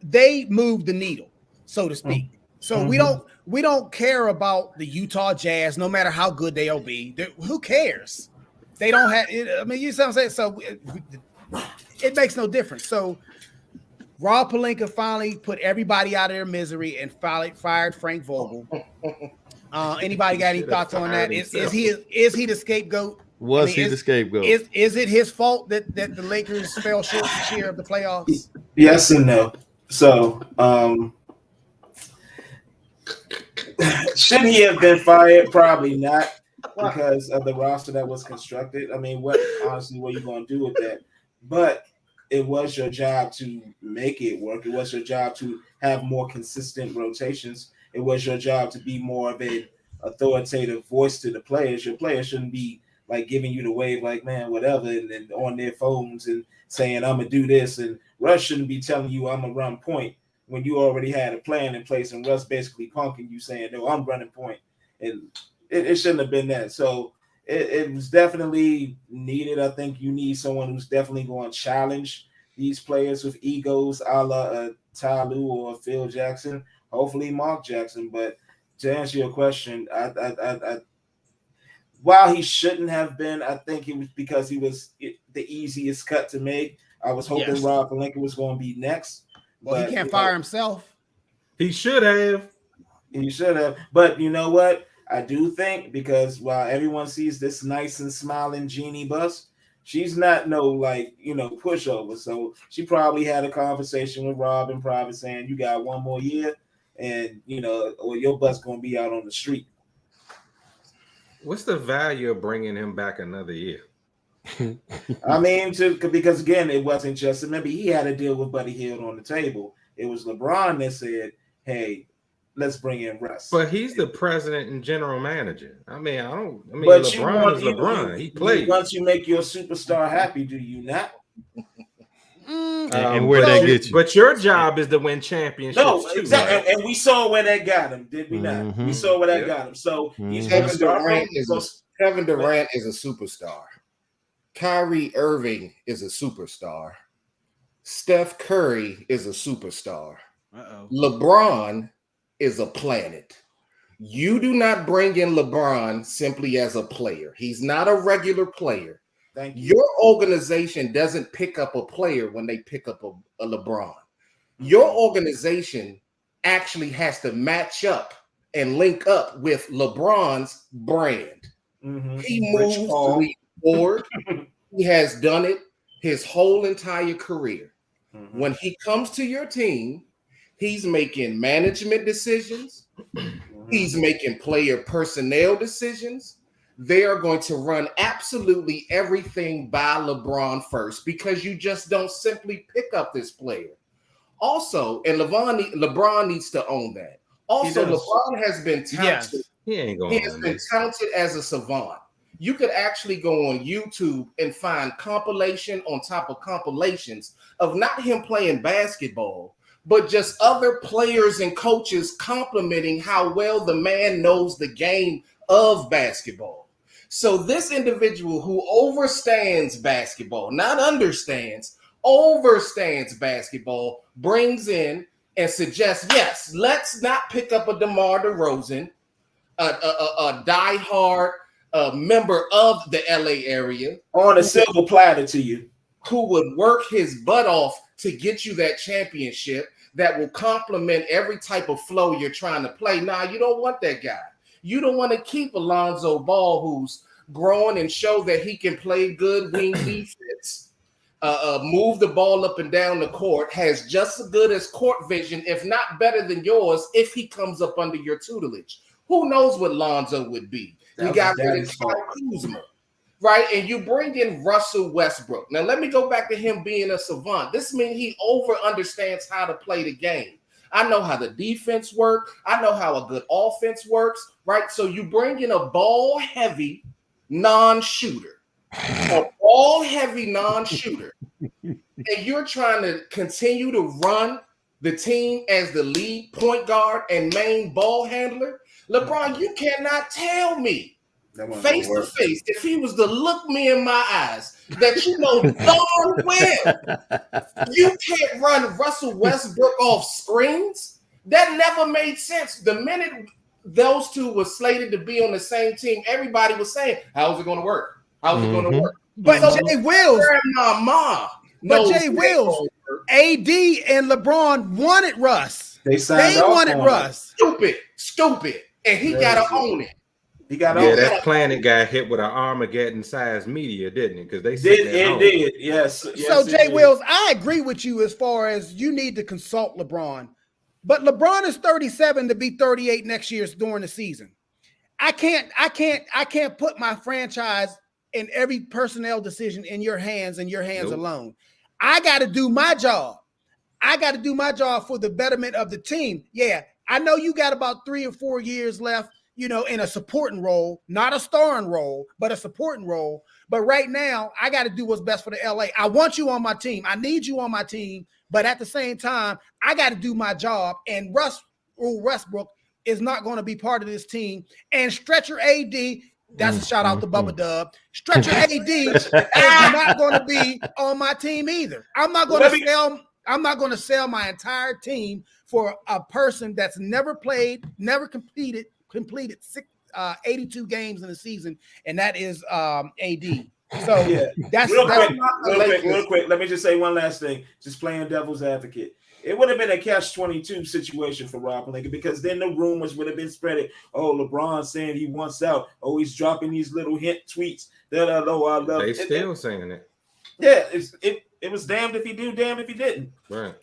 Speaker 1: they move the needle, so to speak. So we don't care about the Utah Jazz, no matter how good they'll be. Who cares? They don't have it. I mean, you see what I'm saying? So it makes no difference. So Rob Pelinka finally put everybody out of their misery and fired Frank Vogel. Anybody got any thoughts on that? Is he the scapegoat?
Speaker 2: Was he the scapegoat?
Speaker 1: Is it his fault that the Lakers fell short this year of the playoffs?
Speaker 3: Yes and no. So, should he have been fired? Probably not, because of the roster that was constructed. I mean, what are you going to do with that? But it was your job to make it work. It was your job to have more consistent rotations. It was your job to be more of an authoritative voice to the players. Your players shouldn't be like giving you the wave, like, man, whatever, and then on their phones and saying, I'm going to do this. And Russ shouldn't be telling you I'm going to run point when you already had a plan in place, and Russ basically punking you saying, no, I'm running point. And it shouldn't have been that. So it was definitely needed. I think you need someone who's definitely going to challenge these players with egos, a la Ty Lue or Phil Jackson. Hopefully Mark Jackson. But to answer your question, I while he shouldn't have been, I think it was because he was the easiest cut to make. I was hoping Rob Pelinka was going to be next.
Speaker 1: Well,
Speaker 3: but
Speaker 1: he can't fire himself.
Speaker 4: He should have.
Speaker 3: He should have. But you know what? I do think, because while everyone sees this nice and smiling Jeannie Buss, she's not pushover. So she probably had a conversation with Rob in private saying, you got one more year and, or your bus going to be out on the street.
Speaker 4: What's the value of bringing him back another year?
Speaker 3: I mean, because again, it wasn't just, remember, he had a deal with Buddy Hield on the table. It was LeBron that said, hey, let's bring in Russ.
Speaker 4: But he's the president and general manager. But
Speaker 3: LeBron
Speaker 4: is LeBron. He plays.
Speaker 3: Once you make your superstar happy, do you not?
Speaker 2: And where that get you?
Speaker 4: But your job is to win championships.
Speaker 3: No, exactly.
Speaker 4: Right?
Speaker 3: And we saw where that got him, did we not?
Speaker 2: Mm-hmm.
Speaker 3: We saw where that got him. So he's
Speaker 5: Kevin Durant is a superstar. Kyrie Irving is a superstar. Steph Curry is a superstar. LeBron is a planet. You do not bring in LeBron simply as a player. He's not a regular player.
Speaker 3: Thank you.
Speaker 5: Your organization doesn't pick up a player when they pick up a LeBron. Your organization actually has to match up and link up with LeBron's brand.
Speaker 3: Mm-hmm.
Speaker 5: He moves the league forward. He has done it his whole entire career.
Speaker 3: Mm-hmm.
Speaker 5: When he comes to your team, he's making management decisions.
Speaker 3: Mm-hmm.
Speaker 5: He's making player personnel decisions. They are going to run absolutely everything by LeBron first, because you just don't simply pick up this player. Also, and LeBron needs to own that. Also, LeBron has been touted.
Speaker 1: Yes.
Speaker 5: He has been touted as a savant. You could actually go on YouTube and find compilation on top of compilations of not him playing basketball, but just other players and coaches complimenting how well the man knows the game of basketball. So this individual who overstands basketball, not understands, overstands basketball, brings in and suggests, yes, let's not pick up a DeMar DeRozan, a diehard member of the LA area.
Speaker 3: On a silver platter to you.
Speaker 5: Who would work his butt off to get you that championship that will complement every type of flow you're trying to play. Nah, you don't want that guy. You don't want to keep Alonzo Ball, who's growing and show that he can play good wing defense, move the ball up and down the court, has just as good as court vision, if not better than yours, if he comes up under your tutelage. Who knows what Lonzo would be? You got rid of Kyle Kuzma, right? And you bring in Russell Westbrook. Now, let me go back to him being a savant. This means he understands how to play the game. I know how the defense works. I know how a good offense works, right? So you bring in a ball-heavy non-shooter, and you're trying to continue to run the team as the lead point guard and main ball handler. LeBron, you cannot tell me face to face, if he was to look me in my eyes, that you know darn well you can't run Russell Westbrook off screens. That never made sense. The minute those two were slated to be on the same team, everybody was saying, how's it going to work? How's it going to work?
Speaker 1: But
Speaker 5: So
Speaker 1: Jay Wills,
Speaker 5: Jay
Speaker 1: Wills, AD and LeBron wanted Russ.
Speaker 3: They signed
Speaker 1: They
Speaker 3: off
Speaker 1: wanted
Speaker 3: on
Speaker 1: Russ.
Speaker 5: Stupid. And he got to own it.
Speaker 3: He got
Speaker 4: Yeah, that planet got hit with an Armageddon-sized meteor, didn't it? Because they
Speaker 3: did. Yes.
Speaker 1: So Jay Wills, I agree with you as far as you need to consult LeBron. But LeBron is 37 to be 38 next year during the season. I can't put my franchise and every personnel decision in your hands and your hands alone. I got to do my job. I got to do my job for the betterment of the team. Yeah, I know you got about 3 or 4 years left, you know, in a supporting role, not a starring role, but a supporting role. But right now, I got to do what's best for the LA. I want you on my team. I need you on my team. But at the same time, I got to do my job. And Russell Westbrook is not going to be part of this team. And Stretcher AD, that's a shout out to Bubba Dub. Stretcher AD is not going to be on my team either. I'm not going to sell my entire team for a person that's never played, never completed 82 games in a season, and that is AD. So
Speaker 3: yeah,
Speaker 1: that's
Speaker 3: real quick. Let me just say one last thing. Just playing devil's advocate. It would have been a catch-22 situation for Rob Pelinka, because then the rumors would have been spreading. Oh, LeBron saying he wants out. Oh, he's dropping these little hint tweets that I love.
Speaker 4: They still saying it.
Speaker 3: Yeah, it was damned if he do, damned if he didn't.
Speaker 4: Right.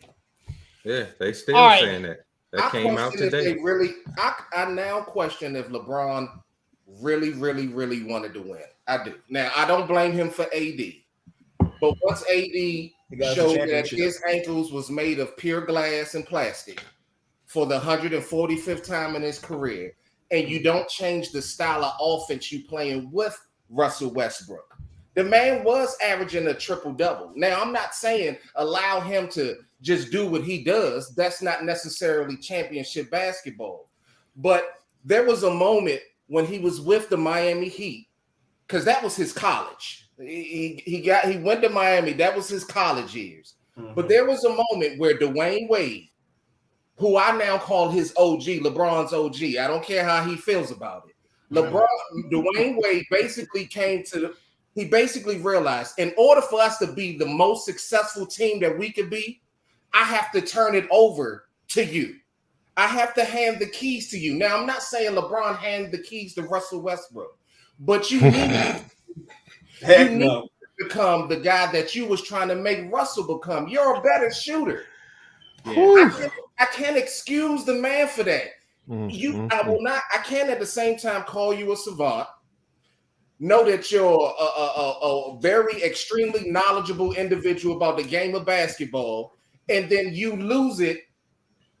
Speaker 4: Yeah, they still saying that. That came out today.
Speaker 5: I now question if LeBron really wanted to win. I do. Now, I don't blame him for AD. But once AD showed that his ankles was made of pure glass and plastic for the 145th time in his career, and you don't change the style of offense you playing with Russell Westbrook. The man was averaging a triple-double. Now, I'm not saying allow him to just do what he does. That's not necessarily championship basketball. But there was a moment when he was with the Miami Heat, because that was his college. He went to Miami. That was his college years. Mm-hmm. But there was a moment where Dwayne Wade, who I now call his OG, LeBron's OG, I don't care how he feels about it. Dwayne Wade basically realized, in order for us to be the most successful team that we could be, I have to turn it over to you. I have to hand the keys to you. Now, I'm not saying LeBron handed the keys to Russell Westbrook, but you need to become the guy that you was trying to make Russell become. You're a better shooter. Yeah. I can't excuse the man for that. I can't at the same time call you a savant. Know that you're a very extremely knowledgeable individual about the game of basketball, and then you lose it.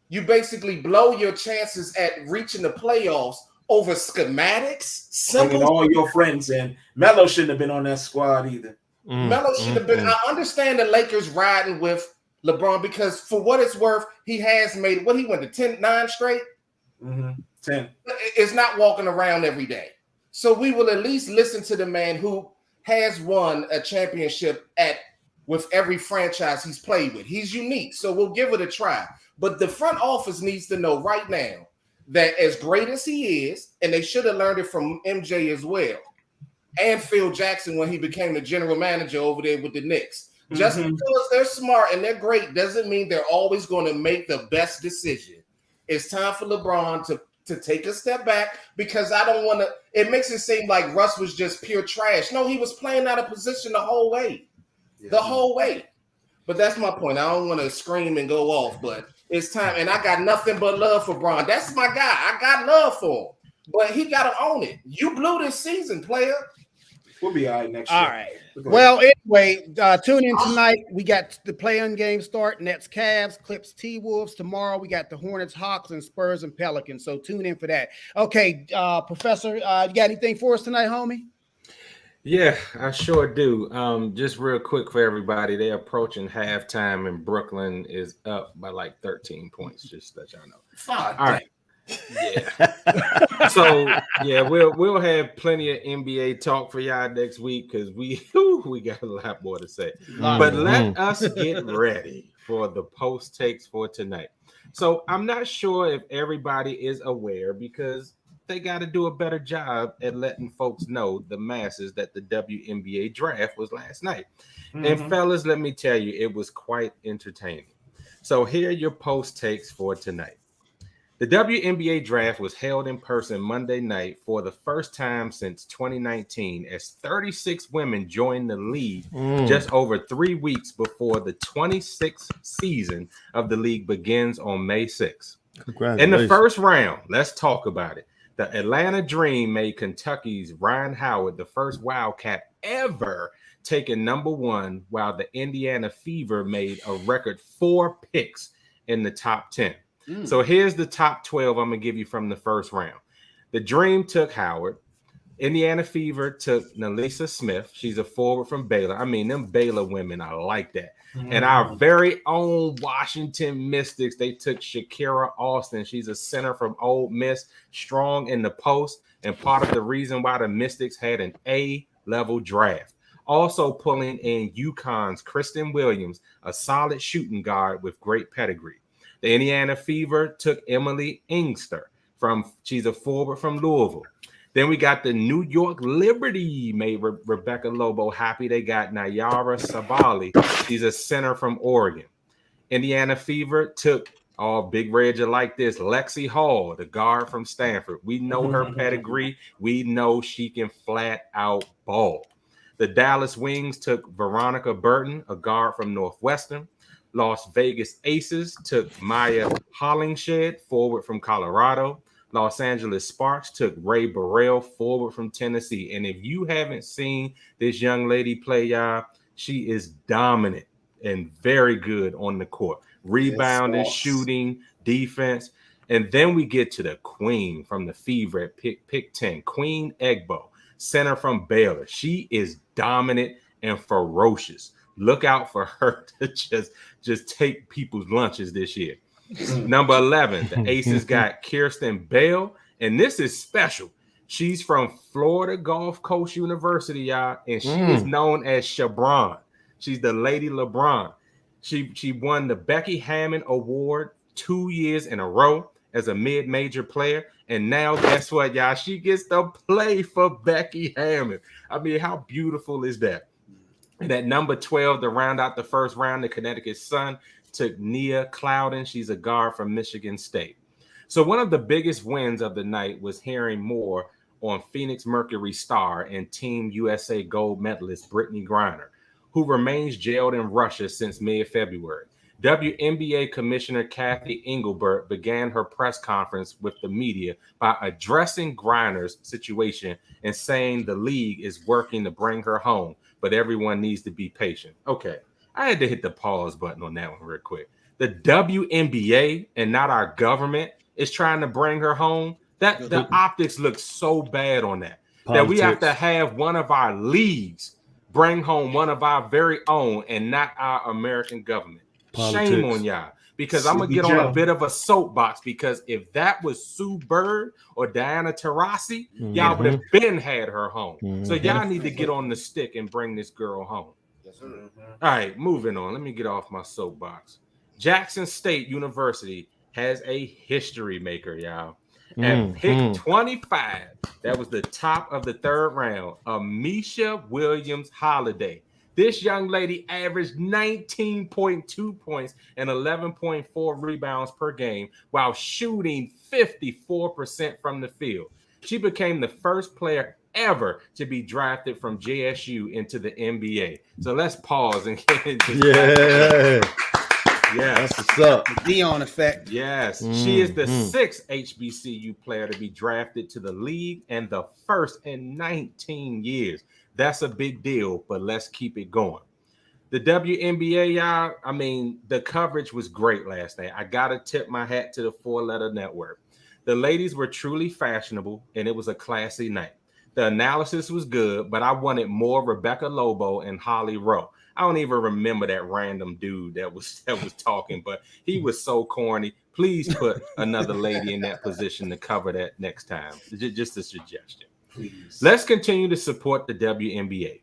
Speaker 5: You basically blow your chances at reaching the playoffs over schematics.
Speaker 3: Bringing all your friends in. Melo shouldn't have been on that squad either.
Speaker 5: Melo should have been. I understand the Lakers riding with LeBron because, for what it's worth, he has made he went to 9 straight.
Speaker 3: 10.
Speaker 5: It's not walking around every day. So we will at least listen to the man who has won a championship with every franchise he's played with. He's unique, so we'll give it a try. But the front office needs to know right now that as great as he is, and they should have learned it from MJ as well, and Phil Jackson when he became the general manager over there with the Knicks. Just because they're smart and they're great doesn't mean they're always going to make the best decision. It's time for LeBron to to take a step back because I don't want to. It makes it seem like Russ was just pure trash. No, he was playing out of position the whole way. The whole way. But that's my point. I don't want to scream and go off, but it's time. And I got nothing but love for Bron. That's my guy. I got love for him. But he got to own it. You blew this season, player.
Speaker 3: We'll be all right next year.
Speaker 1: All right. Well, anyway, tune in tonight. We got the play-in game start. Nets, Cavs, Clips, T-Wolves. Tomorrow we got the Hornets, Hawks, and Spurs and Pelicans. So tune in for that. Okay, Professor, you got anything for us tonight, homie?
Speaker 4: Yeah, I sure do. Just real quick for everybody, they're approaching halftime and Brooklyn is up by like 13 points. Just that y'all know.
Speaker 3: Fuck.
Speaker 4: All right. Yeah. So yeah, we'll have plenty of NBA talk for y'all next week because we got a lot more to say. But let us get ready for the post takes for tonight. So I'm not sure if everybody is aware because they got to do a better job at letting folks know, the masses, that the WNBA draft was last night. And fellas, let me tell you, it was quite entertaining. So here are your post takes for tonight. The WNBA draft was held in person Monday night for the first time since 2019 as 36 women joined the league just over 3 weeks before the 26th season of the league begins on May 6th. In the first round, let's talk about it. The Atlanta Dream made Kentucky's Ryan Howard the first Wildcat ever taken number 1, while the Indiana Fever made a record 4 picks in the top 10. So here's the top 12 I'm going to give you from the first round. The Dream took Howard. Indiana Fever took Nalisa Smith. She's a forward from Baylor. I mean, them Baylor women, I like that. And our very own Washington Mystics, they took Shakira Austin. She's a center from Ole Miss, strong in the post, and part of the reason why the Mystics had an A-level draft. Also pulling in UConn's Kristen Williams, a solid shooting guard with great pedigree. The Indiana Fever took Emily Inkster. She's a forward from Louisville. Then we got the New York Liberty, made Rebecca Lobo happy. They got Nayara Sabali. She's a center from Oregon. Indiana Fever took, Big Red, you like this, Lexi Hall, the guard from Stanford. We know her pedigree. We know she can flat out ball. The Dallas Wings took Veronica Burton, a guard from Northwestern. Las Vegas Aces took Maya Hollingshed, forward from Colorado. Los Angeles Sparks took Ray Burrell, forward from Tennessee. And if you haven't seen this young lady play, y'all, she is dominant and very good on the court. Rebounding, shooting, defense. And then we get to the queen from the Fever at pick 10, Queen Egbo, center from Baylor. She is dominant and ferocious. Look out for her to just take people's lunches this year. Number 11, the Aces got Kirsten Bell, and this is special. She's from Florida Gulf Coast University, y'all, and she is known as Shabron. She's the Lady LeBron. She won the Becky Hammon Award 2 years in a row as a mid-major player, and now guess what, y'all? She gets to play for Becky Hammon. I mean, how beautiful is that? And at number 12, to round out the first round, the Connecticut Sun took Nia Clouden. She's a guard from Michigan State. So one of the biggest wins of the night was hearing more on Phoenix Mercury star and Team USA gold medalist Brittany Griner, who remains jailed in Russia since mid-February. WNBA Commissioner Kathy Engelbert began her press conference with the media by addressing Griner's situation and saying the league is working to bring her home, but everyone needs to be patient. Okay, I had to hit the pause button on that one real quick. The WNBA and not our government is trying to bring her home. That the optics look so bad on that. Politics. That we have to have one of our leagues bring home one of our very own and not our American government. Politics. Shame on y'all. Because I'm going to get on a bit of a soapbox, because if that was Sue Bird or Diana Taurasi, y'all would have been had her home. So y'all need to get on the stick and bring this girl home.
Speaker 5: Yes, sir.
Speaker 4: All right, moving on. Let me get off my soapbox. Jackson State University has a history maker, y'all. At pick 25, that was the top of the third round, Amisha Williams Holiday, This young lady averaged 19.2 points and 11.4 rebounds per game while shooting 54% from the field. She became the first player ever to be drafted from JSU into the NBA. So let's pause and
Speaker 2: Yeah.
Speaker 4: Yes.
Speaker 2: That's what's up.
Speaker 1: The Dion effect.
Speaker 4: Yes. She is the
Speaker 2: Mhm.
Speaker 4: sixth HBCU player to be drafted to the league and the first in 19 years. That's a big deal, but let's keep it going. The WNBA, y'all, I mean, the coverage was great last night. I got to tip my hat to the four-letter network. The ladies were truly fashionable, and it was a classy night. The analysis was good, but I wanted more Rebecca Lobo and Holly Rowe. I don't even remember that random dude that was talking, but he was so corny. Please put another lady in that position to cover that next time. Just a suggestion.
Speaker 3: Please.
Speaker 4: Let's continue to support the WNBA.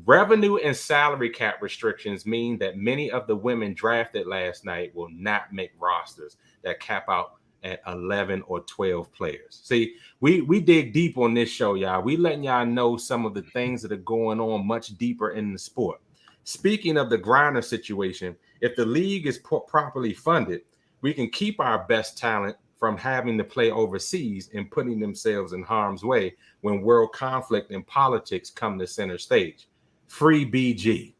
Speaker 4: Revenue and salary cap restrictions mean that many of the women drafted last night will not make rosters that cap out at 11 or 12 players. See, we dig deep on this show, y'all. We letting y'all know some of the things that are going on much deeper in the sport. Speaking of the Griner situation, if the league is properly funded, we can keep our best talent from having to play overseas and putting themselves in harm's way when world conflict and politics come to center stage. Free BG.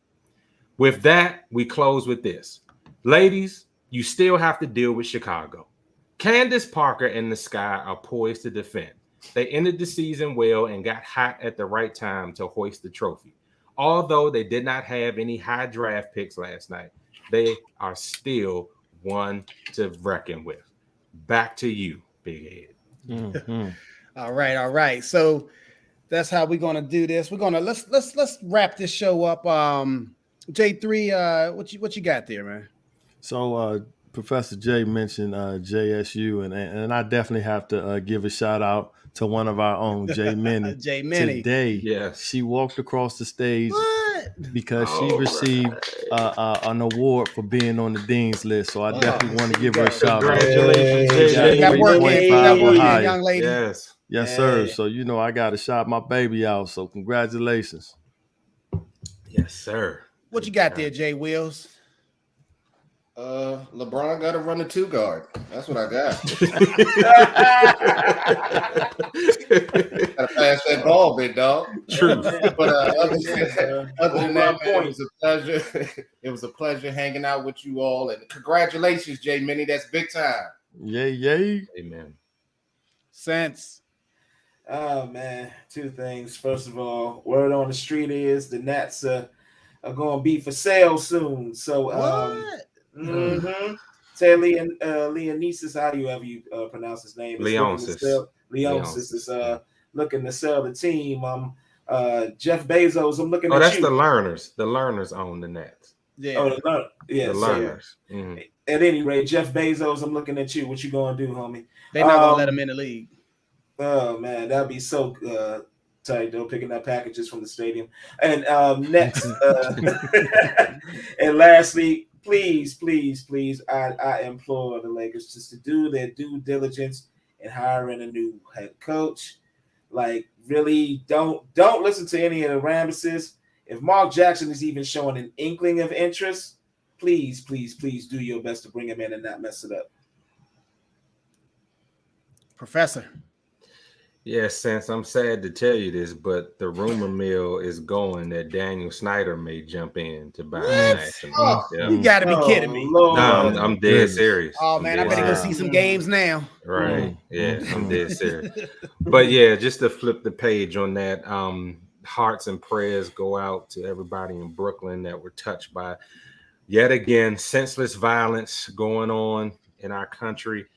Speaker 4: With that, we close with this. Ladies, you still have to deal with Chicago. Candace Parker and the Sky are poised to defend. They ended the season well and got hot at the right time to hoist the trophy. Although they did not have any high draft picks last night, they are still one to reckon with. Back to you, Big Ed.
Speaker 2: Mhm.
Speaker 1: All right. So that's how we're gonna do this. We're gonna let's wrap this show up. J3, what you got there, man?
Speaker 2: So Professor J mentioned JSU, and I definitely have to give a shout out to one of our own, J Minnie.
Speaker 1: J Minnie.
Speaker 2: Today,
Speaker 4: Yes.
Speaker 2: she walked across the stage
Speaker 1: What?
Speaker 2: because she
Speaker 4: All
Speaker 2: received an award for being on the Dean's list. So I definitely want to give her a shout out.
Speaker 4: Congratulations,
Speaker 2: Hey,
Speaker 4: J.
Speaker 2: you
Speaker 1: Got work in,
Speaker 2: 3.5
Speaker 1: got
Speaker 2: or
Speaker 1: work in,
Speaker 2: higher.
Speaker 1: young lady.
Speaker 4: Yes.
Speaker 2: Yes, sir.
Speaker 3: Hey.
Speaker 2: So I got to shout my baby out. So congratulations.
Speaker 4: Yes, sir.
Speaker 1: What you got there, Jay Wills?
Speaker 5: LeBron got to run the 2 guard. That's what I got. Got to pass that ball, big dog.
Speaker 4: True.
Speaker 5: But other than that, man,
Speaker 3: point.
Speaker 5: it was a pleasure. It was a pleasure hanging out with you all, and congratulations, J Minnie. That's big time.
Speaker 2: Yay.
Speaker 4: Amen.
Speaker 1: Sense.
Speaker 3: Oh man, 2 things. First of all, word on the street is the Nats are going to be for sale soon. So
Speaker 1: What?
Speaker 3: Say Leonesis, however you pronounce his name.
Speaker 4: Leonsis.
Speaker 3: Leonsis is looking to sell the team. Jeff Bezos, I'm looking
Speaker 4: Oh,
Speaker 3: at
Speaker 4: that's
Speaker 3: you.
Speaker 4: the Learners. The Learners own the Nets.
Speaker 1: Yeah.
Speaker 4: The Learners. Mhm.
Speaker 3: At any rate, Jeff Bezos, I'm looking at you. What you gonna do, homie?
Speaker 1: They're not gonna let him in the league.
Speaker 3: Oh man, that'd be so tight though, picking up packages from the stadium. And next, and lastly, please, I implore the Lakers just to do their due diligence in hiring a new head coach. Like, really, don't listen to any of the Ramesses. If Mark Jackson is even showing an inkling of interest, please do your best to bring him in and not mess it up.
Speaker 1: Professor.
Speaker 4: Yes, Sense, I'm sad to tell you this, but the rumor mill is going that Daniel Snyder may jump in to buy the Nationals.
Speaker 3: Oh,
Speaker 4: Yeah.
Speaker 1: You gotta be kidding me.
Speaker 3: Lord.
Speaker 4: No, I'm dead
Speaker 2: Goodness.
Speaker 4: serious.
Speaker 1: Oh
Speaker 4: I'm
Speaker 1: man, I
Speaker 4: dead
Speaker 1: better go
Speaker 4: serious.
Speaker 1: see some games now.
Speaker 4: Right. Yeah, I'm dead serious. But yeah, just to flip the page on that, hearts and prayers go out to everybody in Brooklyn that were touched by yet again senseless violence going on in our country.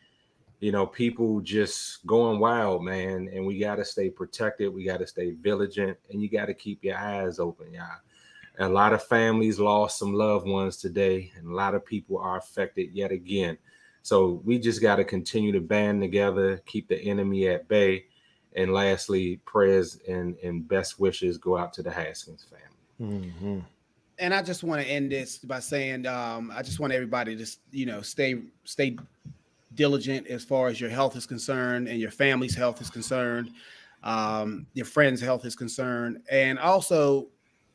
Speaker 4: You know, people just going wild, man, and we got to stay protected. We got to stay vigilant, and you got to keep your eyes open, y'all. A lot of families lost some loved ones today, and a lot of people are affected yet again. So we just got to continue to band together, keep the enemy at bay. And lastly, prayers and best wishes go out to the Haskins family.
Speaker 2: Mm-hmm.
Speaker 1: And I just want to end this by saying, I just want everybody to, stay diligent as far as your health is concerned and your family's health is concerned, your friends' health is concerned. And also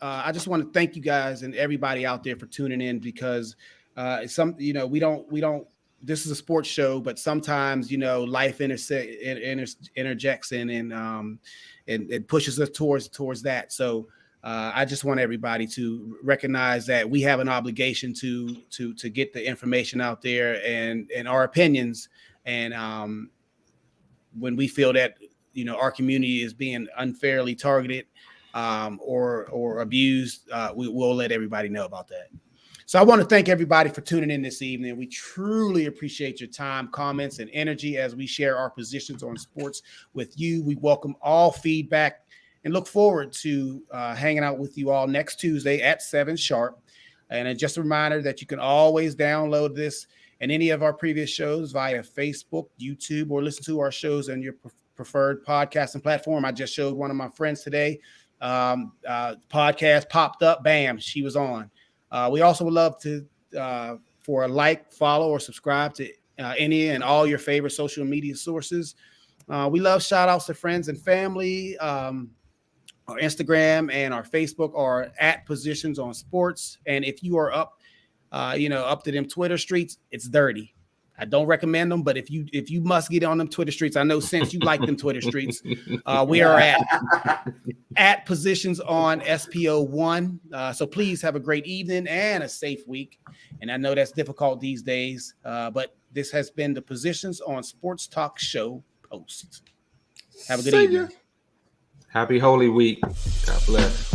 Speaker 1: I just want to thank you guys and everybody out there for tuning in, because we don't. This is a sports show, but sometimes life interjects in and it pushes us towards that. So I just want everybody to recognize that we have an obligation to get the information out there and our opinions. And when we feel that our community is being unfairly targeted or abused, we will let everybody know about that. So I want to thank everybody for tuning in this evening. We truly appreciate your time, comments, and energy as we share our positions on sports with you. We welcome all feedback and look forward to hanging out with you all next Tuesday at 7 sharp. And just a reminder that you can always download this and any of our previous shows via Facebook, YouTube, or listen to our shows on your preferred podcasting platform. I just showed one of my friends today. Podcast popped up. Bam, she was on. We also would love to for a like, follow, or subscribe to any and all your favorite social media sources. We love shout outs to friends and family. Our Instagram and our Facebook are at Positions on Sports. And if you are up to them Twitter streets, it's dirty. I don't recommend them, but if you must get on them Twitter streets, I know since you like them Twitter streets, we are at Positions on SPO1. So please have a great evening and a safe week. And I know that's difficult these days, but this has been the Positions on Sports Talk Show post. Have a good evening.
Speaker 4: Happy Holy Week. God bless.